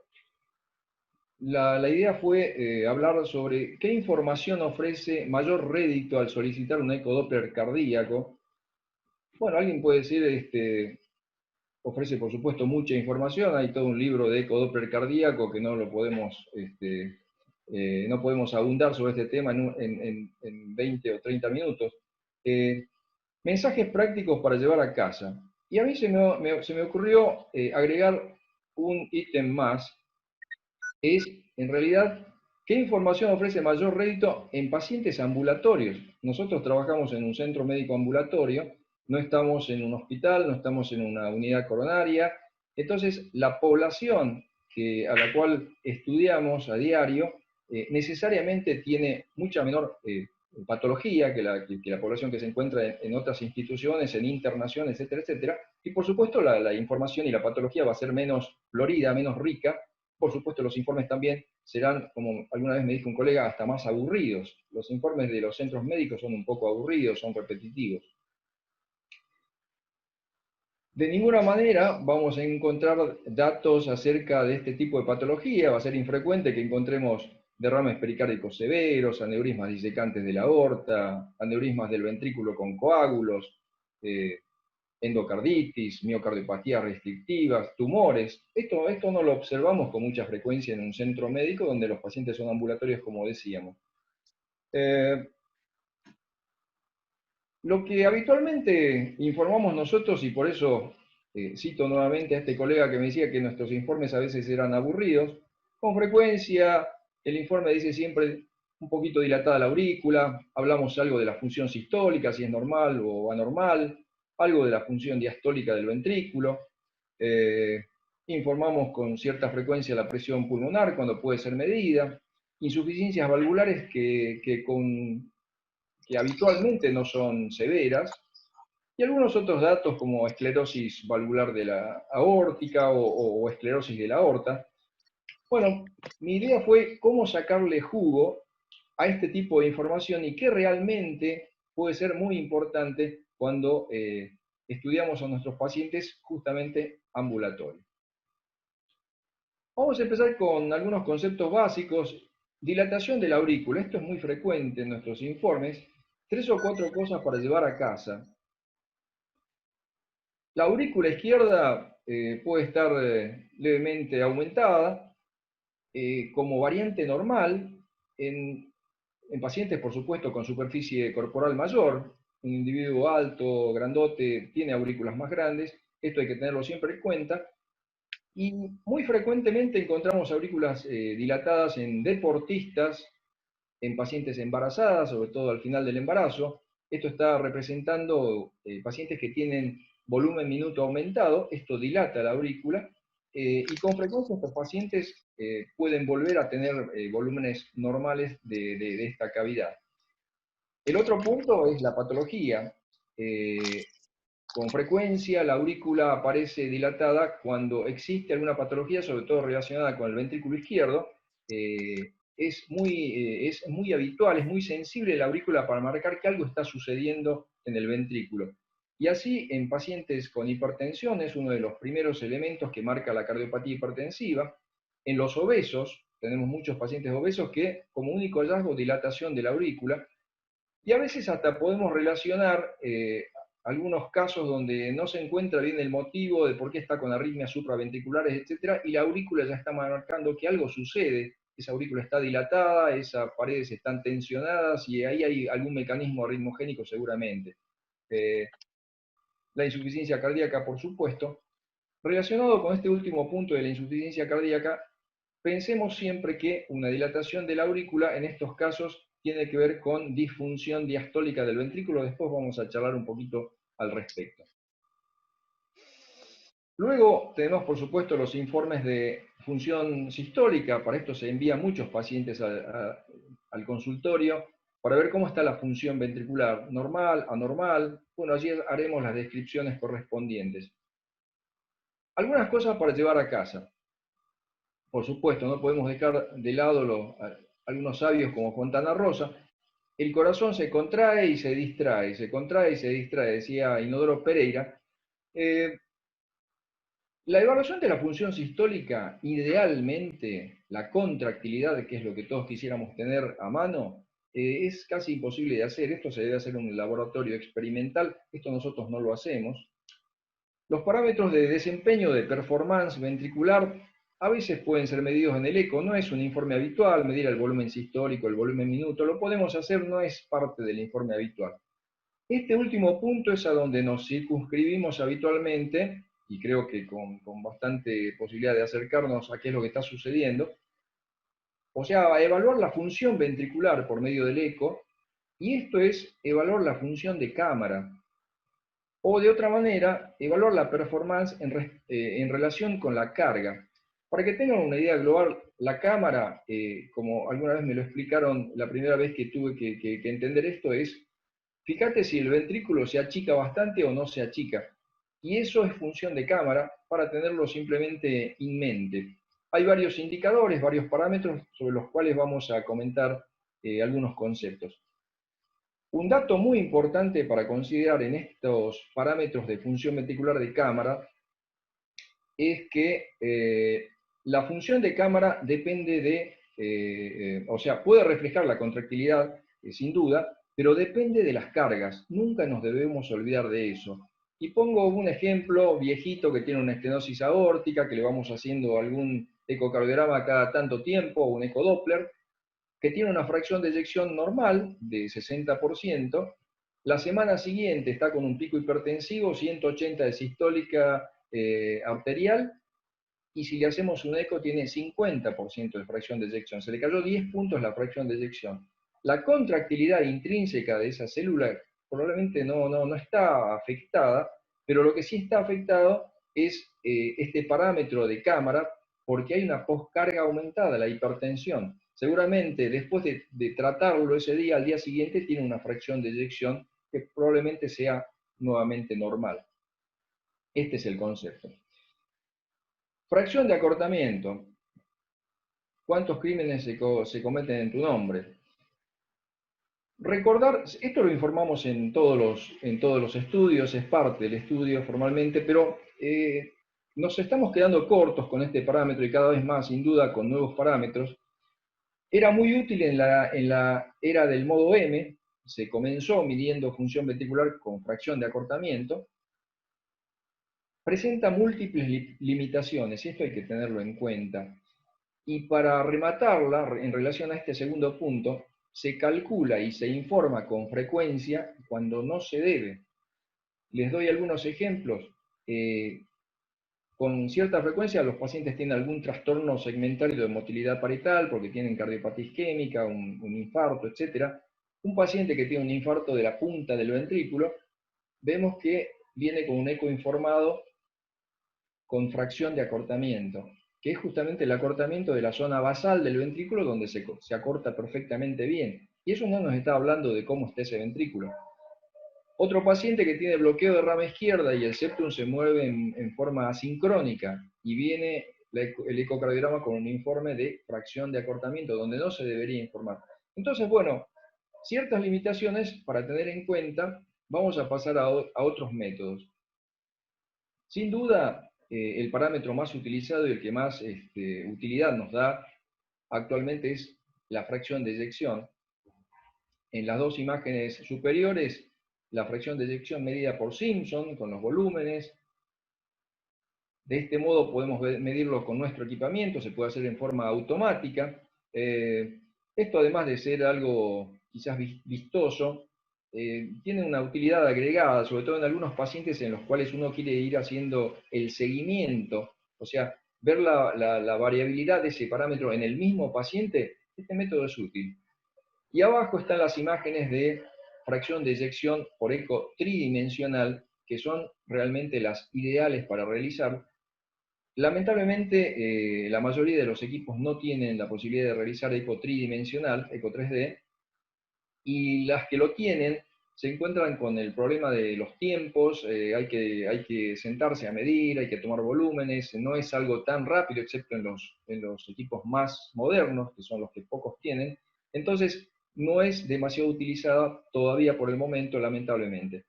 la idea fue hablar sobre qué información ofrece mayor rédito al solicitar un ecodoppler cardíaco. Bueno, alguien puede decir, ofrece por supuesto mucha información, hay todo un libro de ecodoppler cardíaco que no lo podemos, no podemos abundar sobre este tema en 20 o 30 minutos. Mensajes prácticos para llevar a casa. Y a mí se me ocurrió agregar un ítem más, es en realidad qué información ofrece mayor rédito en pacientes ambulatorios. Nosotros trabajamos en un centro médico ambulatorio, no estamos en un hospital, no estamos en una unidad coronaria, entonces la población a la cual estudiamos a diario necesariamente tiene mucha menor patología que la población que se encuentra en otras instituciones, en internación, etcétera, etcétera, y por supuesto la información y la patología va a ser menos florida, menos rica. Por supuesto, los informes también serán, como alguna vez me dijo un colega, hasta más aburridos. Los informes de los centros médicos son un poco aburridos, son repetitivos. De ninguna manera vamos a encontrar datos acerca de este tipo de patología. Va a ser infrecuente que encontremos derrames pericárdicos severos, aneurismas disecantes de la aorta, aneurismas del ventrículo con coágulos, endocarditis, miocardiopatías restrictivas, tumores. Esto no lo observamos con mucha frecuencia en un centro médico donde los pacientes son ambulatorios, como decíamos. Lo que habitualmente informamos nosotros, y por eso cito nuevamente a este colega que me decía que nuestros informes a veces eran aburridos, con frecuencia el informe dice siempre un poquito dilatada la aurícula, hablamos algo de la función sistólica, si es normal o anormal, algo de la función diastólica del ventrículo, informamos con cierta frecuencia la presión pulmonar cuando puede ser medida, insuficiencias valvulares que habitualmente no son severas, y algunos otros datos como esclerosis valvular de la aórtica o esclerosis de la aorta. Bueno, mi idea fue cómo sacarle jugo a este tipo de información y que realmente puede ser muy importante cuando estudiamos a nuestros pacientes justamente ambulatorios. Vamos a empezar con algunos conceptos básicos. Dilatación de la aurícula, esto es muy frecuente en nuestros informes. 3 o 4 cosas para llevar a casa. La aurícula izquierda puede estar levemente aumentada como variante normal en pacientes, por supuesto, con superficie corporal mayor. Un individuo alto, grandote, tiene aurículas más grandes. Esto hay que tenerlo siempre en cuenta. Y muy frecuentemente encontramos aurículas dilatadas en deportistas, en pacientes embarazadas, sobre todo al final del embarazo. Esto está representando pacientes que tienen volumen minuto aumentado, esto dilata la aurícula, y con frecuencia estos pacientes pueden volver a tener volúmenes normales de esta cavidad. El otro punto es la patología. Con frecuencia la aurícula aparece dilatada cuando existe alguna patología, sobre todo relacionada con el ventrículo izquierdo. Es muy habitual, es muy sensible la aurícula para marcar que algo está sucediendo en el ventrículo. Y así, en pacientes con hipertensión, es uno de los primeros elementos que marca la cardiopatía hipertensiva. En los obesos, tenemos muchos pacientes obesos que, como único hallazgo, dilatación de la aurícula, y a veces hasta podemos relacionar algunos casos donde no se encuentra bien el motivo de por qué está con arritmias supraventriculares, etc., y la aurícula ya está marcando que algo sucede, esa aurícula está dilatada, esas paredes están tensionadas, y ahí hay algún mecanismo arritmogénico seguramente. La insuficiencia cardíaca, por supuesto. Relacionado con este último punto de la insuficiencia cardíaca, pensemos siempre que una dilatación de la aurícula en estos casos tiene que ver con disfunción diastólica del ventrículo. Después vamos a charlar un poquito al respecto. Luego tenemos, por supuesto, los informes de función sistólica. Para esto se envían muchos pacientes al consultorio para ver cómo está la función ventricular, normal, anormal. Bueno, allí haremos las descripciones correspondientes. Algunas cosas para llevar a casa. Por supuesto, no podemos dejar de lado algunos sabios como Fontana Rosa. El corazón se contrae y se distrae, se contrae y se distrae, decía Inodoro Pereira. La evaluación de la función sistólica, idealmente, la contractilidad, que es lo que todos quisiéramos tener a mano, es casi imposible de hacer. Esto se debe hacer en un laboratorio experimental, esto nosotros no lo hacemos. Los parámetros de desempeño de performance ventricular a veces pueden ser medidos en el eco, no es un informe habitual, medir el volumen sistólico, el volumen minuto, lo podemos hacer, no es parte del informe habitual. Este último punto es a donde nos circunscribimos habitualmente, y creo que con bastante posibilidad de acercarnos a qué es lo que está sucediendo, o sea, a evaluar la función ventricular por medio del eco, y esto es evaluar la función de cámara, o de otra manera, evaluar la performance en relación con la carga. Para que tengan una idea global, la cámara, como alguna vez me lo explicaron la primera vez que tuve que entender esto, es, fíjate si el ventrículo se achica bastante o no se achica. Y eso es función de cámara para tenerlo simplemente en mente. Hay varios indicadores, varios parámetros sobre los cuales vamos a comentar algunos conceptos. Un dato muy importante para considerar en estos parámetros de función ventricular de cámara es que la función de cámara depende de, o sea, puede reflejar la contractilidad, sin duda, pero depende de las cargas. Nunca nos debemos olvidar de eso. Y pongo un ejemplo viejito que tiene una estenosis aórtica, que le vamos haciendo algún ecocardiograma cada tanto tiempo, o un ecodoppler, que tiene una fracción de eyección normal de 60%, la semana siguiente está con un pico hipertensivo, 180 de sistólica arterial, y si le hacemos un eco tiene 50% de fracción de eyección. Se le cayó 10 puntos la fracción de eyección. La contractilidad intrínseca de esa célula probablemente no está afectada, pero lo que sí está afectado es este parámetro de cámara, porque hay una poscarga aumentada, la hipertensión. Seguramente después de tratarlo ese día, al día siguiente tiene una fracción de eyección que probablemente sea nuevamente normal. Este es el concepto. Fracción de acortamiento. ¿Cuántos crímenes se cometen en tu nombre? Recordar, esto lo informamos en todos los estudios, es parte del estudio formalmente, pero nos estamos quedando cortos con este parámetro y cada vez más, sin duda, con nuevos parámetros. Era muy útil en la era del modo M, se comenzó midiendo función ventricular con fracción de acortamiento. Presenta múltiples limitaciones, y esto hay que tenerlo en cuenta. Y para rematarla, en relación a este segundo punto, se calcula y se informa con frecuencia cuando no se debe. Les doy algunos ejemplos. Con cierta frecuencia los pacientes tienen algún trastorno segmentario de motilidad parietal porque tienen cardiopatía isquémica, un infarto, etc. Un paciente que tiene un infarto de la punta del ventrículo, vemos que viene con un eco informado con fracción de acortamiento, que es justamente el acortamiento de la zona basal del ventrículo donde se acorta perfectamente bien. Y eso no nos está hablando de cómo está ese ventrículo. Otro paciente que tiene bloqueo de rama izquierda y el septum se mueve en forma asincrónica y viene el ecocardiograma con un informe de fracción de acortamiento donde no se debería informar. Entonces, bueno, ciertas limitaciones para tener en cuenta vamos a pasar a otros métodos. Sin duda, el parámetro más utilizado y el que más utilidad nos da actualmente es la fracción de eyección. En las dos imágenes superiores, la fracción de eyección medida por Simpson con los volúmenes. De este modo podemos medirlo con nuestro equipamiento, se puede hacer en forma automática. Esto, además de ser algo quizás vistoso, tiene una utilidad agregada, sobre todo en algunos pacientes en los cuales uno quiere ir haciendo el seguimiento, o sea, ver la variabilidad de ese parámetro en el mismo paciente. Este método es útil. Y abajo están las imágenes de fracción de eyección por eco tridimensional, que son realmente las ideales para realizar. Lamentablemente, la mayoría de los equipos no tienen la posibilidad de realizar eco tridimensional, eco 3D, y las que lo tienen se encuentran con el problema de los tiempos, hay que sentarse a medir, hay que tomar volúmenes, no es algo tan rápido, excepto en los equipos más modernos, que son los que pocos tienen. Entonces, no es demasiado utilizada todavía por el momento, lamentablemente.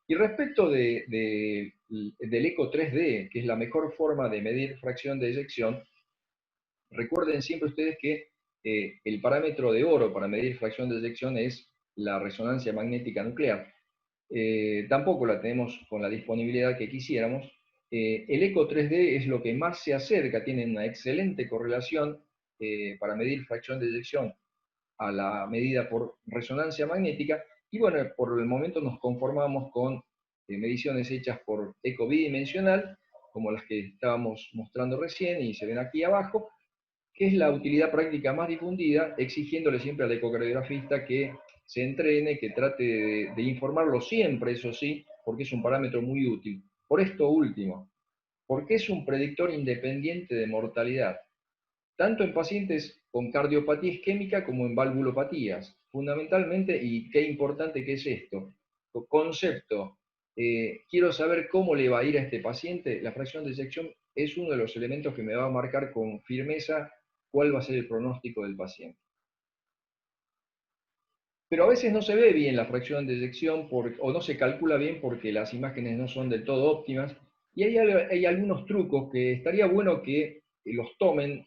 Y respecto del eco 3D, que es la mejor forma de medir fracción de eyección, recuerden siempre ustedes que el parámetro de oro para medir fracción de eyección es la resonancia magnética nuclear. Tampoco la tenemos con la disponibilidad que quisiéramos. El eco 3D es lo que más se acerca, tiene una excelente correlación para medir fracción de eyección a la medida por resonancia magnética, y bueno, por el momento nos conformamos con mediciones hechas por eco bidimensional, como las que estábamos mostrando recién y se ven aquí abajo, que es la utilidad práctica más difundida, exigiéndole siempre al ecocardiografista que se entrene, que trate de informarlo siempre, eso sí, porque es un parámetro muy útil. Por esto último, porque es un predictor independiente de mortalidad, tanto en pacientes con cardiopatía isquémica como en valvulopatías. Fundamentalmente, y qué importante que es esto, concepto, quiero saber cómo le va a ir a este paciente, la fracción de eyección es uno de los elementos que me va a marcar con firmeza cuál va a ser el pronóstico del paciente. Pero a veces no se ve bien la fracción de eyección o no se calcula bien porque las imágenes no son del todo óptimas, y hay algunos trucos que estaría bueno que los tomen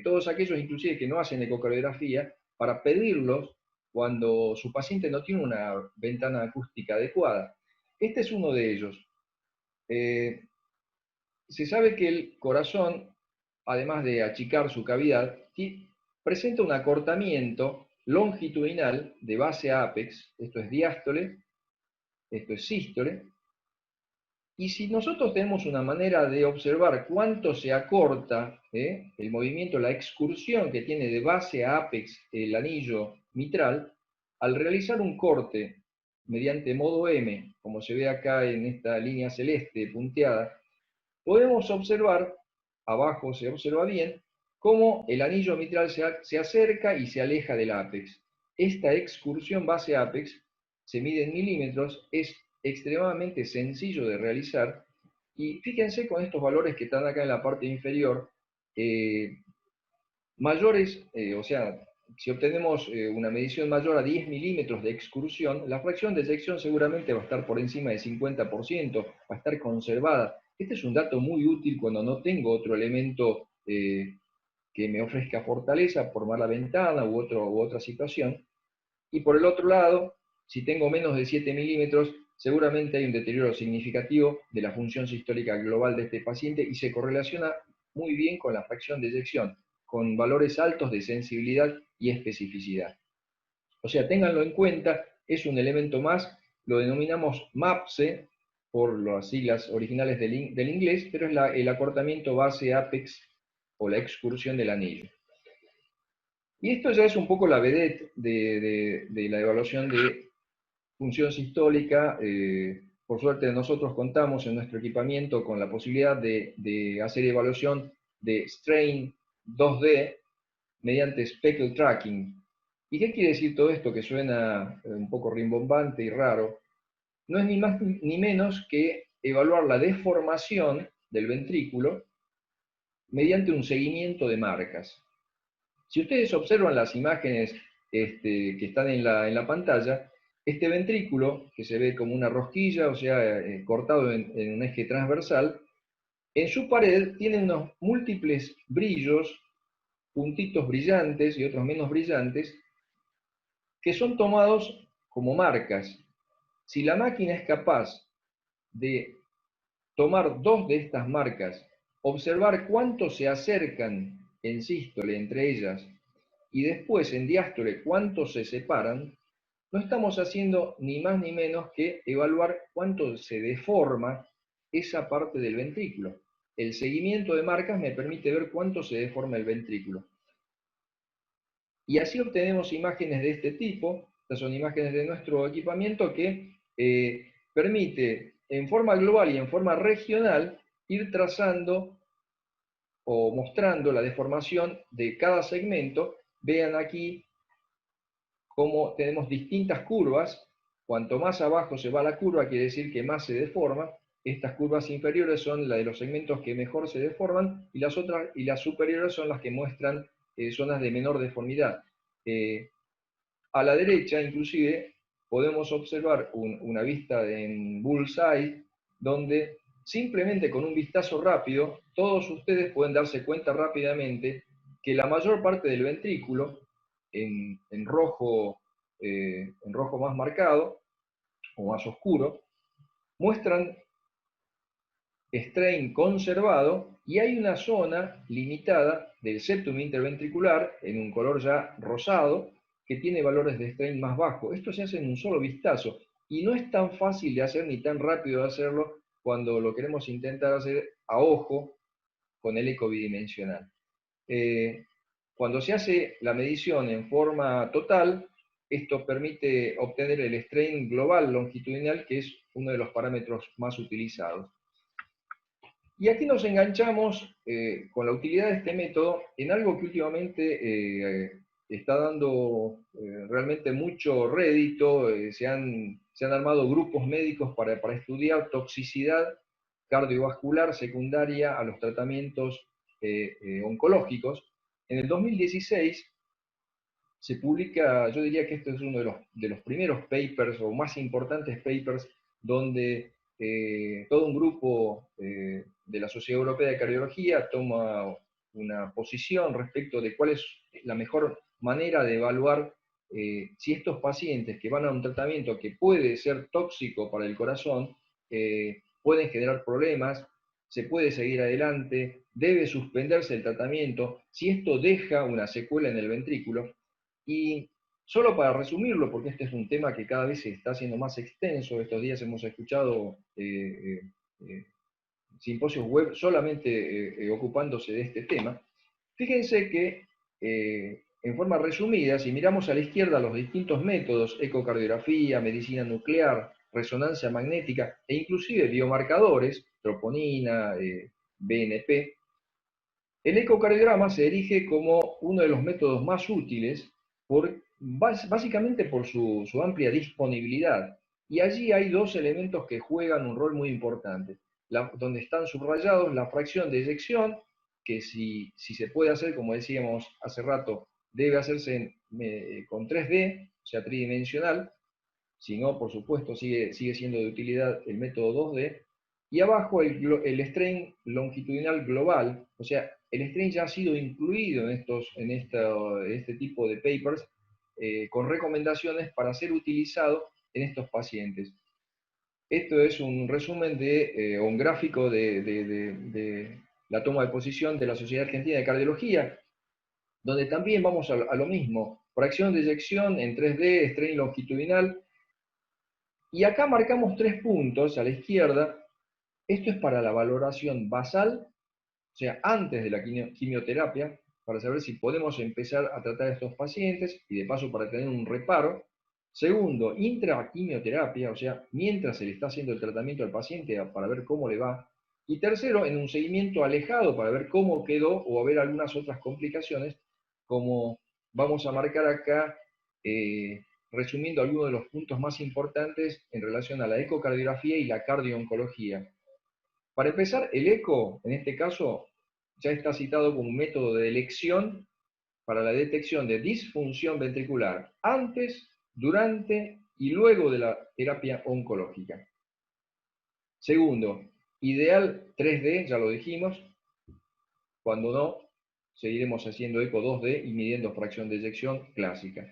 todos aquellos inclusive que no hacen ecocardiografía para pedirlos cuando su paciente no tiene una ventana acústica adecuada. Este es uno de ellos. Se sabe que el corazón, además de achicar su cavidad, presenta un acortamiento longitudinal de base a ápex, esto es diástole, esto es sístole, y si nosotros tenemos una manera de observar cuánto se acorta el movimiento, la excursión que tiene de base a ápex el anillo mitral, al realizar un corte mediante modo M, como se ve acá en esta línea celeste punteada, podemos observar, abajo se observa bien, cómo el anillo mitral se acerca y se aleja del ápex. Esta excursión base-ápex se mide en milímetros, es extremadamente sencillo de realizar, y fíjense con estos valores que están acá en la parte inferior, mayores, o sea, si obtenemos una medición mayor a 10 milímetros de excursión, la fracción de eyección seguramente va a estar por encima del 50%, va a estar conservada. Este es un dato muy útil cuando no tengo otro elemento que me ofrezca fortaleza, formar la ventana u otra situación. Y por el otro lado, si tengo menos de 7 milímetros, seguramente hay un deterioro significativo de la función sistólica global de este paciente y se correlaciona muy bien con la fracción de eyección, con valores altos de sensibilidad y especificidad. O sea, ténganlo en cuenta, es un elemento más, lo denominamos MAPSE, por las siglas originales del inglés, pero es el acortamiento base-ápex o la excursión del anillo. Y esto ya es un poco la vedette de la evaluación de función sistólica. Por suerte nosotros contamos en nuestro equipamiento con la posibilidad de hacer evaluación de strain 2D mediante speckle tracking. ¿Y qué quiere decir todo esto que suena un poco rimbombante y raro? No es ni más ni menos que evaluar la deformación del ventrículo mediante un seguimiento de marcas. Si ustedes observan las imágenes que están en la pantalla, Este ventrículo, que se ve como una rosquilla, o sea, cortado en un eje transversal, en su pared tiene unos múltiples brillos, puntitos brillantes y otros menos brillantes, que son tomados como marcas. Si la máquina es capaz de tomar dos de estas marcas, observar cuánto se acercan en sístole entre ellas y después en diástole cuánto se separan, no estamos haciendo ni más ni menos que evaluar cuánto se deforma esa parte del ventrículo. El seguimiento de marcas me permite ver cuánto se deforma el ventrículo. Y así obtenemos imágenes de este tipo. Estas son imágenes de nuestro equipamiento que permite en forma global y en forma regional ir trazando o mostrando la deformación de cada segmento. Vean aquí cómo tenemos distintas curvas. Cuanto más abajo se va la curva, quiere decir que más se deforma. Estas curvas inferiores son las de los segmentos que mejor se deforman, y las otras, y las superiores son las que muestran zonas de menor deformidad. A la derecha, inclusive, podemos observar una vista en bullseye, donde simplemente con un vistazo rápido, todos ustedes pueden darse cuenta rápidamente que la mayor parte del ventrículo, en rojo más marcado, o más oscuro, muestran strain conservado, y hay una zona limitada del septum interventricular, en un color ya rosado, que tiene valores de strain más bajo. Esto se hace en un solo vistazo, y no es tan fácil de hacer ni tan rápido de hacerlo cuando lo queremos intentar hacer a ojo con el eco bidimensional. Cuando se hace la medición en forma total, esto permite obtener el strain global longitudinal, que es uno de los parámetros más utilizados. Y aquí nos enganchamos con la utilidad de este método en algo que últimamente está dando realmente mucho rédito. Se han armado grupos médicos para estudiar toxicidad cardiovascular secundaria a los tratamientos oncológicos. En el 2016 se publica, yo diría que este es uno de los primeros papers o más importantes papers, donde todo un grupo de la Sociedad Europea de Cardiología toma una posición respecto de cuál es la mejor manera de evaluar si estos pacientes que van a un tratamiento que puede ser tóxico para el corazón, pueden generar problemas, se puede seguir adelante, debe suspenderse el tratamiento, si esto deja una secuela en el ventrículo. Y solo para resumirlo, porque este es un tema que cada vez se está haciendo más extenso, estos días hemos escuchado simposios web solamente ocupándose de este tema. Fíjense que, en forma resumida, si miramos a la izquierda los distintos métodos, ecocardiografía, medicina nuclear, resonancia magnética e inclusive biomarcadores, troponina, BNP, el ecocardiograma se erige como uno de los métodos más útiles, básicamente por su amplia disponibilidad. Y allí hay dos elementos que juegan un rol muy importante. Donde están subrayados la fracción de eyección, que si se puede hacer, como decíamos hace rato, debe hacerse con 3D, o sea, tridimensional. Si no, por supuesto, sigue siendo de utilidad el método 2D. Y abajo el strain longitudinal global, o sea, el strain ya ha sido incluido en este tipo de papers, con recomendaciones para ser utilizado en estos pacientes. Esto es un resumen o un gráfico de la toma de posición de la Sociedad Argentina de Cardiología, donde también vamos a lo mismo, fracción de eyección en 3D, strain longitudinal, y acá marcamos 3 puntos a la izquierda. Esto es para la valoración basal, o sea, antes de la quimioterapia, para saber si podemos empezar a tratar a estos pacientes y de paso para tener un reparo. Segundo, intraquimioterapia, o sea, mientras se le está haciendo el tratamiento al paciente para ver cómo le va. Y tercero, en un seguimiento alejado para ver cómo quedó o haber algunas otras complicaciones, como vamos a marcar acá, resumiendo algunos de los puntos más importantes en relación a la ecocardiografía y la cardiooncología. Para empezar, el eco, en este caso, ya está citado como un método de elección para la detección de disfunción ventricular antes, durante y luego de la terapia oncológica. Segundo, ideal 3D, ya lo dijimos. Cuando no, seguiremos haciendo eco 2D y midiendo fracción de eyección clásica.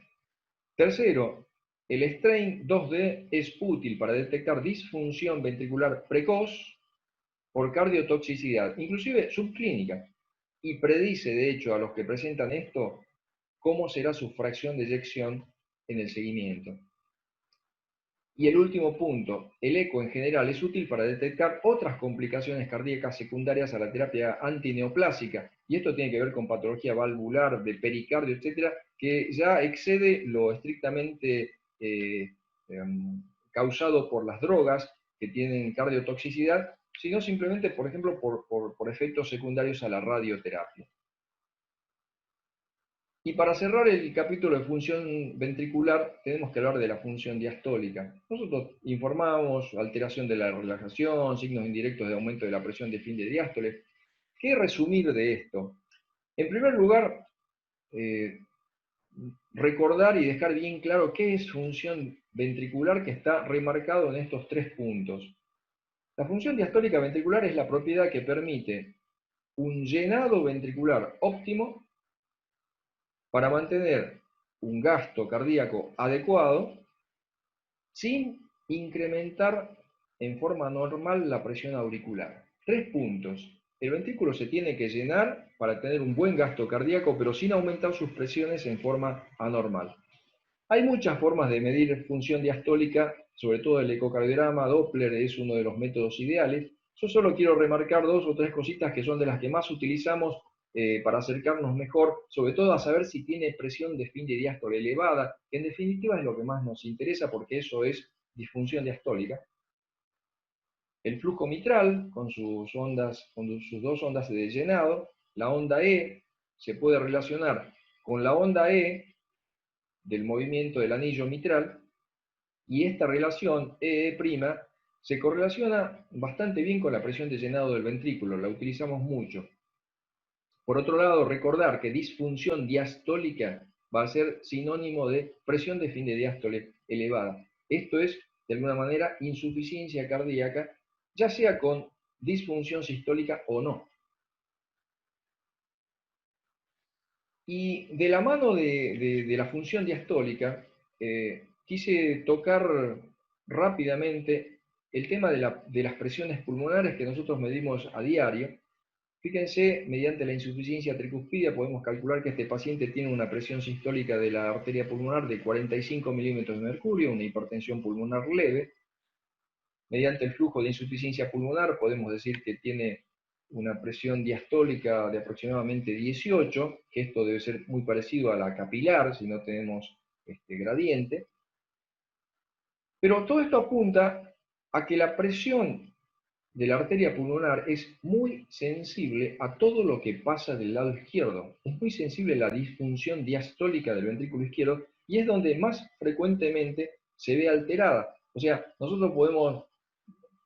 Tercero, el strain 2D es útil para detectar disfunción ventricular precoz por cardiotoxicidad, inclusive subclínica, y predice, de hecho, a los que presentan esto, cómo será su fracción de eyección en el seguimiento. Y el último punto, el eco en general es útil para detectar otras complicaciones cardíacas secundarias a la terapia antineoplásica, y esto tiene que ver con patología valvular, de pericardio, etcétera, que ya excede lo estrictamente causado por las drogas que tienen cardiotoxicidad, sino simplemente, por ejemplo, por efectos secundarios a la radioterapia. Y para cerrar el capítulo de función ventricular, tenemos que hablar de la función diastólica. Nosotros informamos alteración de la relajación, signos indirectos de aumento de la presión de fin de diástole. ¿Qué resumir de esto? En primer lugar, recordar y dejar bien claro qué es función ventricular, que está remarcado en estos 3 puntos. La función diastólica ventricular es la propiedad que permite un llenado ventricular óptimo para mantener un gasto cardíaco adecuado sin incrementar en forma normal la presión auricular. 3 puntos. El ventrículo se tiene que llenar para tener un buen gasto cardíaco, pero sin aumentar sus presiones en forma anormal. Hay muchas formas de medir función diastólica, sobre todo el ecocardiograma, Doppler es uno de los métodos ideales. Yo solo quiero remarcar 2 o 3 cositas que son de las que más utilizamos para acercarnos mejor, sobre todo a saber si tiene presión de fin de diástole elevada, que en definitiva es lo que más nos interesa porque eso es disfunción diastólica. El flujo mitral, con sus 2 ondas de llenado, la onda E se puede relacionar con la onda E del movimiento del anillo mitral, y esta relación E' se correlaciona bastante bien con la presión de llenado del ventrículo, la utilizamos mucho. Por otro lado, recordar que disfunción diastólica va a ser sinónimo de presión de fin de diástole elevada. Esto es, de alguna manera, insuficiencia cardíaca, ya sea con disfunción sistólica o no. Y de la mano de la función diastólica, quise tocar rápidamente el tema de las presiones pulmonares que nosotros medimos a diario. Fíjense, mediante la insuficiencia tricuspidia podemos calcular que este paciente tiene una presión sistólica de la arteria pulmonar de 45 milímetros de mercurio, una hipertensión pulmonar leve. Mediante el flujo de insuficiencia pulmonar podemos decir que tiene una presión diastólica de aproximadamente 18, que esto debe ser muy parecido a la capilar si no tenemos gradiente. Pero todo esto apunta a que la presión de la arteria pulmonar es muy sensible a todo lo que pasa del lado izquierdo. Es muy sensible a la disfunción diastólica del ventrículo izquierdo y es donde más frecuentemente se ve alterada. O sea, nosotros podemos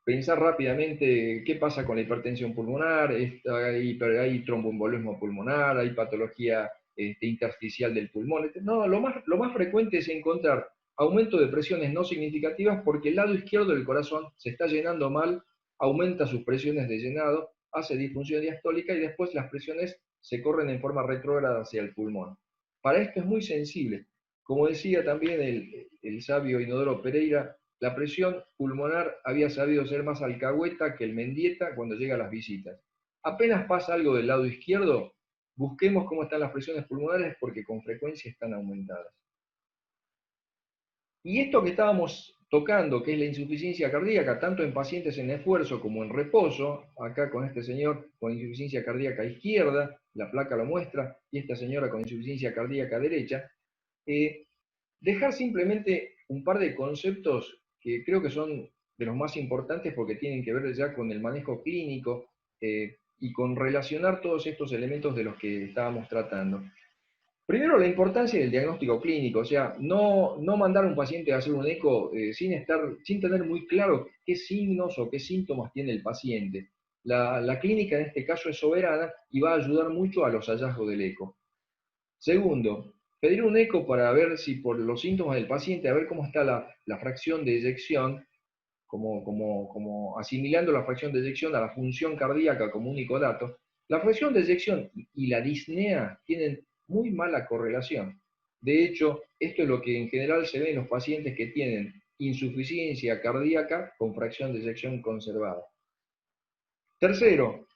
pensar rápidamente qué pasa con la hipertensión pulmonar, hay tromboembolismo pulmonar, hay patología intersticial del pulmón. No, lo más frecuente es encontrar aumento de presiones no significativas porque el lado izquierdo del corazón se está llenando mal, aumenta sus presiones de llenado, hace disfunción diastólica y después las presiones se corren en forma retrógrada hacia el pulmón. Para esto es muy sensible. Como decía también el sabio Inodoro Pereira, la presión pulmonar había sabido ser más alcahueta que el Mendieta cuando llega a las visitas. Apenas pasa algo del lado izquierdo, busquemos cómo están las presiones pulmonares porque con frecuencia están aumentadas. Y esto que estábamos tocando, que es la insuficiencia cardíaca, tanto en pacientes en esfuerzo como en reposo, acá con este señor con insuficiencia cardíaca izquierda, la placa lo muestra, y esta señora con insuficiencia cardíaca derecha, dejar simplemente un par de conceptos que creo que son de los más importantes porque tienen que ver ya con el manejo clínico y con relacionar todos estos elementos de los que estábamos tratando. Primero, la importancia del diagnóstico clínico, o sea, no mandar a un paciente a hacer un eco sin tener muy claro qué signos o qué síntomas tiene el paciente. La clínica en este caso es soberana y va a ayudar mucho a los hallazgos del eco. Segundo, pedir un eco para ver si por los síntomas del paciente, a ver cómo está la fracción de eyección, como asimilando la fracción de eyección a la función cardíaca como único dato. La fracción de eyección y la disnea tienen muy mala correlación. De hecho, esto es lo que en general se ve en los pacientes que tienen insuficiencia cardíaca con fracción de eyección conservada. Tercero,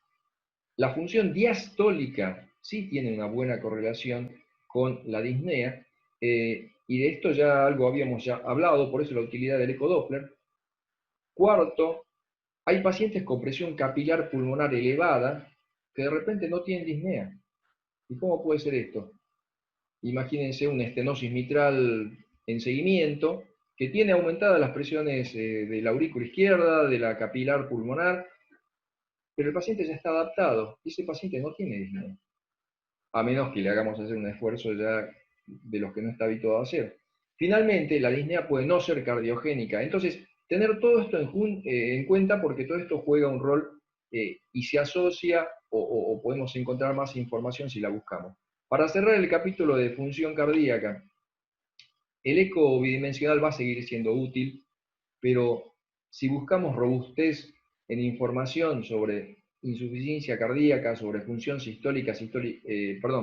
la función diastólica sí tiene una buena correlación con la disnea, y de esto ya algo habíamos ya hablado, por eso la utilidad del ecodoppler. Cuarto, hay pacientes con presión capilar pulmonar elevada que de repente no tienen disnea. ¿Y cómo puede ser esto? Imagínense una estenosis mitral en seguimiento que tiene aumentadas las presiones de la aurícula izquierda, de la capilar pulmonar, pero el paciente ya está adaptado y ese paciente no tiene disnea, a menos que le hagamos hacer un esfuerzo ya de los que no está habituado a hacer. Finalmente, la disnea puede no ser cardiogénica, entonces tener todo esto en cuenta, porque todo esto juega un rol y se asocia o podemos encontrar más información si la buscamos. Para cerrar el capítulo de función cardíaca, el eco bidimensional va a seguir siendo útil, pero si buscamos robustez en información sobre insuficiencia cardíaca, sobre función sistólica,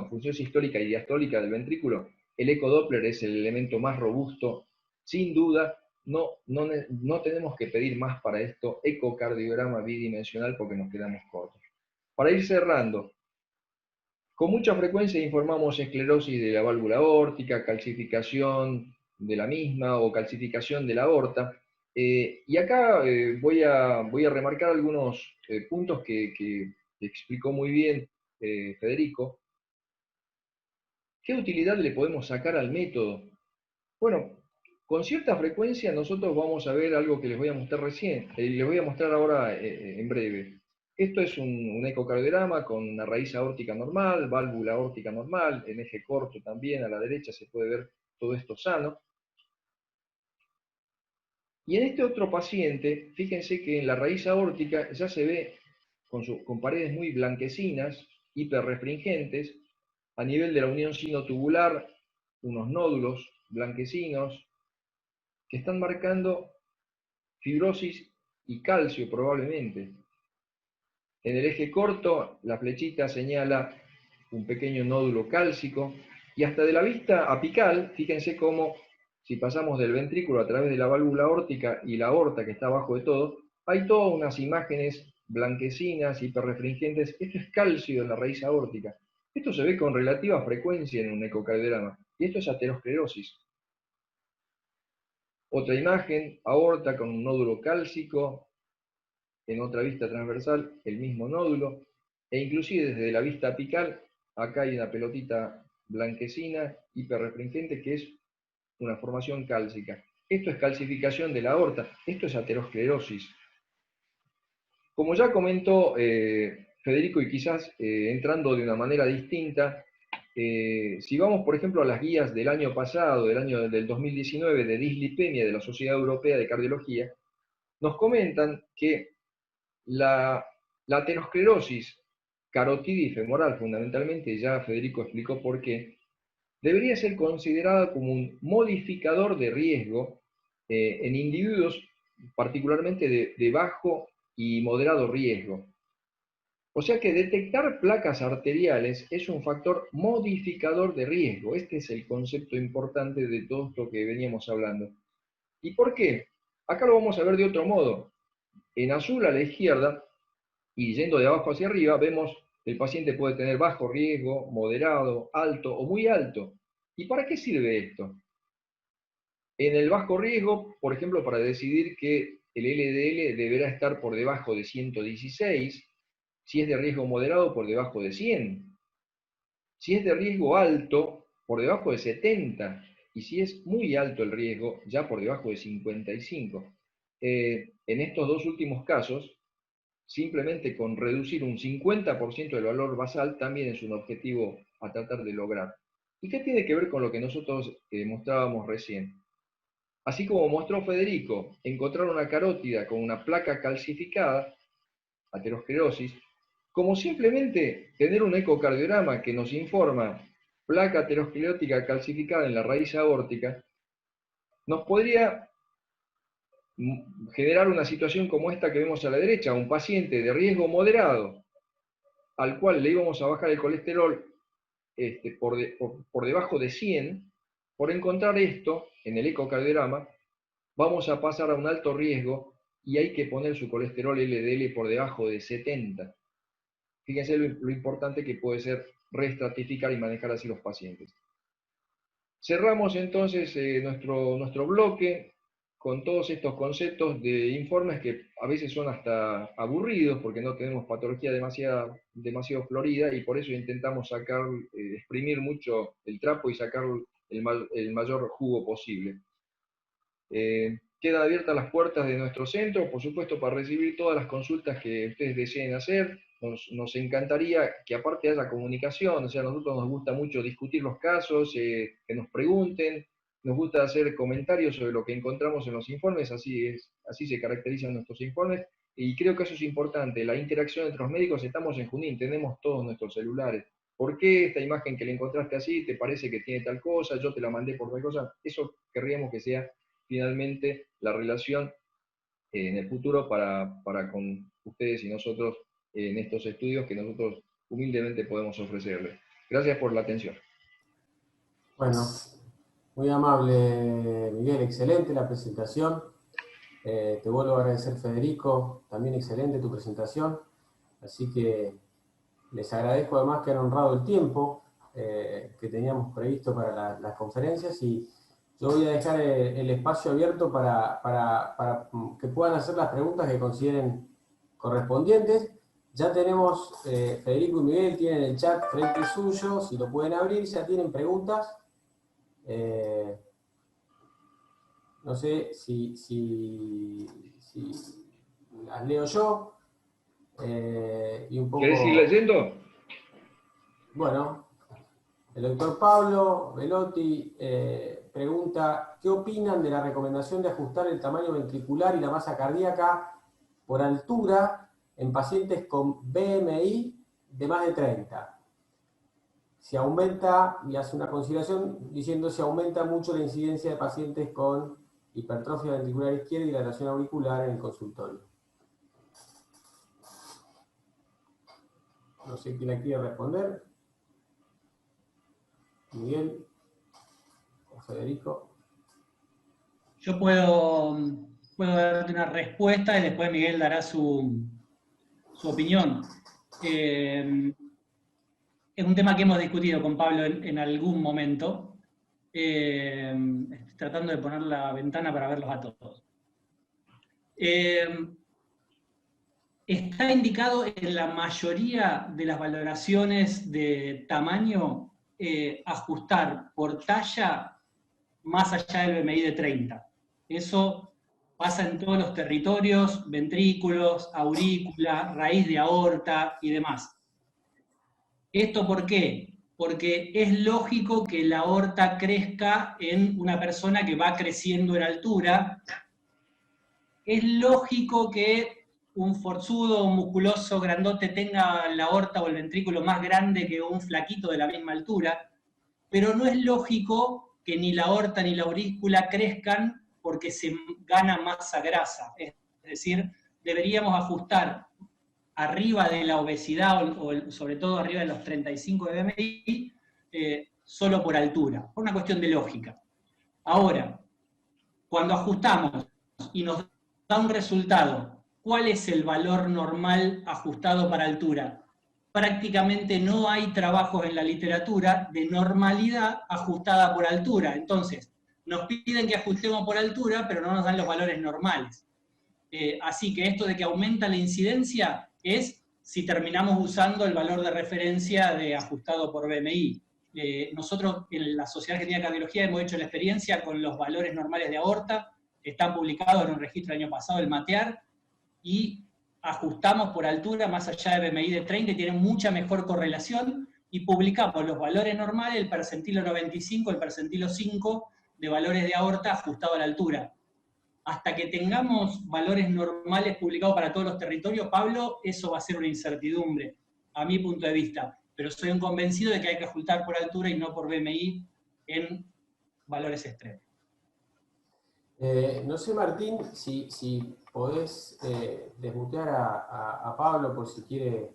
función sistólica y diastólica del ventrículo, el ecodoppler es el elemento más robusto, sin duda. No tenemos que pedir más para esto, ecocardiograma bidimensional, porque nos quedamos cortos. Para ir cerrando, con mucha frecuencia informamos esclerosis de la válvula aórtica, calcificación de la misma o calcificación de la aorta. Y acá voy a remarcar algunos puntos que explicó muy bien Federico. ¿Qué utilidad le podemos sacar al método? Bueno, con cierta frecuencia nosotros vamos a ver algo que les voy a mostrar recién, les voy a mostrar ahora en breve. Esto es un ecocardiograma con una raíz aórtica normal, válvula aórtica normal, en eje corto también, a la derecha se puede ver todo esto sano. Y en este otro paciente, fíjense que en la raíz aórtica ya se ve con paredes muy blanquecinas, hiperrefringentes, a nivel de la unión sinotubular, unos nódulos blanquecinos que están marcando fibrosis y calcio probablemente. En el eje corto, la flechita señala un pequeño nódulo cálcico, y hasta de la vista apical, fíjense cómo, si pasamos del ventrículo a través de la válvula aórtica y la aorta que está abajo de todo, hay todas unas imágenes blanquecinas, hiperrefringentes. Esto es calcio en la raíz aórtica. Esto se ve con relativa frecuencia en un ecocardiograma, y esto es aterosclerosis. Otra imagen, aorta con un nódulo cálcico, en otra vista transversal el mismo nódulo, e inclusive desde la vista apical, acá hay una pelotita blanquecina, hiperrefringente, que es una formación cálcica. Esto es calcificación de la aorta, esto es aterosclerosis. Como ya comentó Federico, y quizás entrando de una manera distinta, si vamos, por ejemplo, a las guías del año pasado, del 2019, de dislipemia de la Sociedad Europea de Cardiología, nos comentan que la aterosclerosis carotidia y femoral, fundamentalmente, ya Federico explicó por qué, debería ser considerada como un modificador de riesgo en individuos particularmente de bajo y moderado riesgo. O sea que detectar placas arteriales es un factor modificador de riesgo. Este es el concepto importante de todo esto que veníamos hablando. ¿Y por qué? Acá lo vamos a ver de otro modo. En azul a la izquierda, y yendo de abajo hacia arriba, vemos que el paciente puede tener bajo riesgo, moderado, alto o muy alto. ¿Y para qué sirve esto? En el bajo riesgo, por ejemplo, para decidir que el LDL deberá estar por debajo de 116, si es de riesgo moderado, por debajo de 100, si es de riesgo alto, por debajo de 70, y si es muy alto el riesgo, ya por debajo de 55. En estos dos últimos casos, simplemente con reducir un 50% del valor basal también es un objetivo a tratar de lograr. ¿Y qué tiene que ver con lo que nosotros mostrábamos recién? Así como mostró Federico, encontrar una carótida con una placa calcificada, aterosclerosis, como simplemente tener un ecocardiograma que nos informa placa aterosclerótica calcificada en la raíz aórtica, nos podría generar una situación como esta que vemos a la derecha, un paciente de riesgo moderado, al cual le íbamos a bajar el colesterol por debajo de 100, por encontrar esto en el ecocardiograma, vamos a pasar a un alto riesgo y hay que poner su colesterol LDL por debajo de 70. Fíjense lo importante que puede ser reestratificar y manejar así los pacientes. Cerramos entonces nuestro bloque con todos estos conceptos de informes que a veces son hasta aburridos porque no tenemos patología demasiado florida y por eso intentamos exprimir mucho el trapo y sacar el mayor jugo posible. Quedan abiertas las puertas de nuestro centro, por supuesto, para recibir todas las consultas que ustedes deseen hacer. Nos encantaría que aparte haya comunicación, o sea, a nosotros nos gusta mucho discutir los casos, que nos pregunten, nos gusta hacer comentarios sobre lo que encontramos en los informes, así se caracterizan nuestros informes, y creo que eso es importante, la interacción entre los médicos. Estamos en Junín, tenemos todos nuestros celulares. ¿Por qué esta imagen que le encontraste así te parece que tiene tal cosa? Yo te la mandé por tal cosa. Eso querríamos que sea finalmente la relación en el futuro para con ustedes y nosotros en estos estudios que nosotros humildemente podemos ofrecerles. Gracias por la atención. Bueno, muy amable Miguel, excelente la presentación. Te vuelvo a agradecer, Federico, también excelente tu presentación. Así que les agradezco además que han honrado el tiempo que teníamos previsto para las conferencias, y yo voy a dejar el espacio abierto para que puedan hacer las preguntas que consideren correspondientes. Ya tenemos, Federico y Miguel tienen el chat frente suyo, si lo pueden abrir, ya tienen preguntas. No sé si las leo yo. Y un poco... ¿Querés ir leyendo? Bueno, el doctor Pablo Velotti pregunta, ¿qué opinan de la recomendación de ajustar el tamaño ventricular y la masa cardíaca por altura en pacientes con BMI de más de 30? Si aumenta, y hace una consideración diciendo si aumenta mucho la incidencia de pacientes con hipertrofia ventricular izquierda y dilatación auricular en el consultorio. No sé quién la quiere responder. Miguel o Federico. Yo puedo darte una respuesta y después Miguel dará su opinión. Es un tema que hemos discutido con Pablo en algún momento. Estoy tratando de poner la ventana para verlos a todos. Está indicado en la mayoría de las valoraciones de tamaño ajustar por talla más allá del BMI de 30. Eso pasa en todos los territorios, ventrículos, aurícula, raíz de aorta y demás. ¿Esto por qué? Porque es lógico que la aorta crezca en una persona que va creciendo en altura. Es lógico que un forzudo, un musculoso grandote tenga la aorta o el ventrículo más grande que un flaquito de la misma altura, pero no es lógico que ni la aorta ni la aurícula crezcan porque se gana masa grasa. Es decir, deberíamos ajustar arriba de la obesidad, o sobre todo arriba de los 35 de BMI, solo por altura, por una cuestión de lógica. Ahora, cuando ajustamos y nos da un resultado, ¿cuál es el valor normal ajustado para altura? Prácticamente no hay trabajos en la literatura de normalidad ajustada por altura. Entonces, nos piden que ajustemos por altura, pero no nos dan los valores normales. Así que esto de que aumenta la incidencia es si terminamos usando el valor de referencia de ajustado por BMI. Nosotros en la Sociedad Argentina de Cardiología hemos hecho la experiencia con los valores normales de aorta, están publicados en un registro del año pasado, el MATEAR, y ajustamos por altura más allá de BMI de 30, y tienen mucha mejor correlación, y publicamos los valores normales, el percentilo 95, el percentilo 5 de valores de aorta ajustado a la altura. Hasta que tengamos valores normales publicados para todos los territorios, Pablo, eso va a ser una incertidumbre, a mi punto de vista. pero soy un convencido de que hay que ajustar por altura y no por BMI en valores extremos. No sé, Martín, si podés desmutear a Pablo por si quiere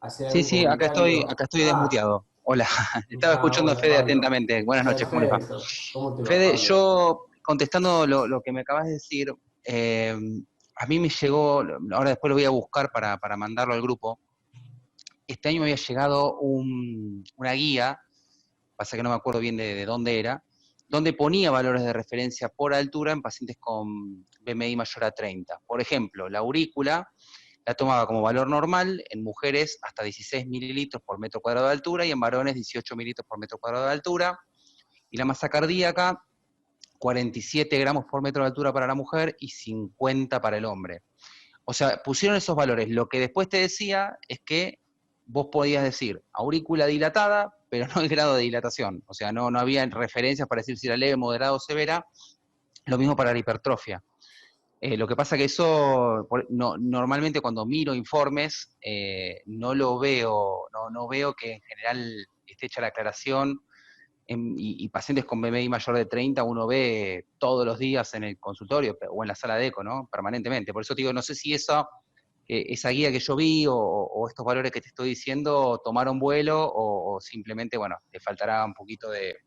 hacer Sí, algún sí, comentario. acá estoy desmuteado. Hola, estaba escuchando a Hola, Fede Pablo. atentamente. Buenas noches, ¿cómo les va? Perfecto. ¿Cómo te va, Fede, Pablo? yo contestando lo que me acabas de decir, a mí me llegó, ahora después lo voy a buscar para mandarlo al grupo. Este año me había llegado una guía, pasa que no me acuerdo bien de dónde era, donde ponía valores de referencia por altura en pacientes con BMI mayor a 30. Por ejemplo, la aurícula la tomaba como valor normal en mujeres hasta 16 mililitros por metro cuadrado de altura y en varones 18 mililitros por metro cuadrado de altura. Y la masa cardíaca, 47 gramos por metro de altura para la mujer y 50 para el hombre. O sea, pusieron esos valores. Lo que después te decía es que vos podías decir aurícula dilatada, pero no el grado de dilatación. O sea, no había referencias para decir si era leve, moderada o severa. Lo mismo para la hipertrofia. Lo que pasa que eso, normalmente cuando miro informes, no lo veo, no veo que en general esté hecha la aclaración, y pacientes con BMI mayor de 30 uno ve todos los días en el consultorio o en la sala de eco, ¿no? Permanentemente. Por eso te digo, no sé si esa guía que yo vi o estos valores que te estoy diciendo tomaron vuelo o simplemente, bueno, le faltará un poquito de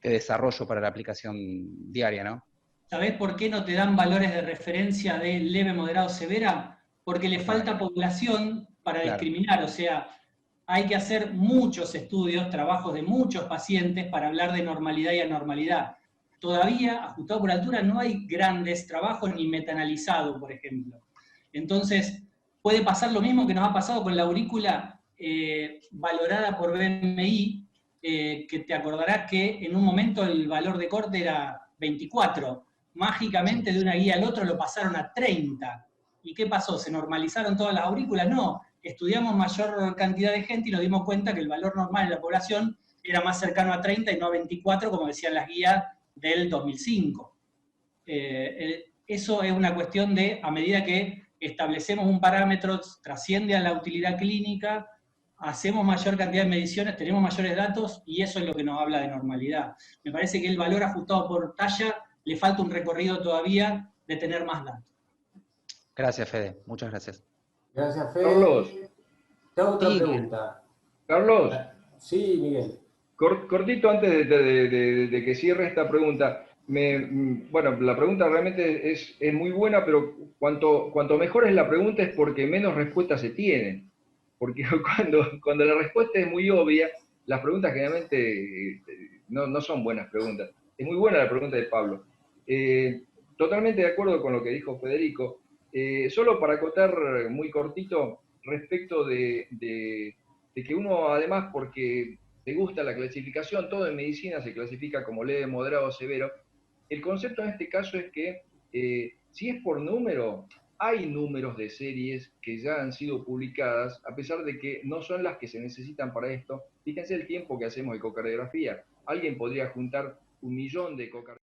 desarrollo para la aplicación diaria, ¿no? ¿Sabés por qué no te dan valores de referencia de leve, moderado, severa? Porque le falta población para Claro. discriminar, o sea, hay que hacer muchos estudios, trabajos de muchos pacientes para hablar de normalidad y anormalidad. Todavía, ajustado por altura, no hay grandes trabajos ni metaanalizado, por ejemplo. Entonces, puede pasar lo mismo que nos ha pasado con la aurícula valorada por BMI, que te acordarás que en un momento el valor de corte era 24. Mágicamente de una guía al otro lo pasaron a 30. ¿Y qué pasó? ¿Se normalizaron todas las aurículas? No. Estudiamos mayor cantidad de gente y nos dimos cuenta que el valor normal en la población era más cercano a 30 y no a 24, como decían las guías del 2005. Eso es una cuestión de, a medida que establecemos un parámetro, trasciende a la utilidad clínica, hacemos mayor cantidad de mediciones, tenemos mayores datos, y eso es lo que nos habla de normalidad. Me parece que el valor ajustado por talla le falta un recorrido todavía de tener más datos. Gracias, Fede. Muchas gracias. Gracias, Fede. Carlos. Te hago otra Sí, pregunta. Carlos, Sí, Miguel. cortito antes de que cierre esta pregunta. Bueno, la pregunta realmente es muy buena, pero cuanto mejor es la pregunta es porque menos respuestas se tienen. Porque cuando la respuesta es muy obvia, las preguntas generalmente no son buenas preguntas. Es muy buena la pregunta de Pablo. Totalmente de acuerdo con lo que dijo Federico. Solo para acotar muy cortito respecto de que uno, además, porque te gusta la clasificación, todo en medicina se clasifica como leve, moderado, severo. El concepto en este caso es que si es por número, hay números de series que ya han sido publicadas, a pesar de que no son las que se necesitan para esto. Fíjense el tiempo que hacemos ecocardiografía. Alguien podría juntar 1 millón de ecocardiografías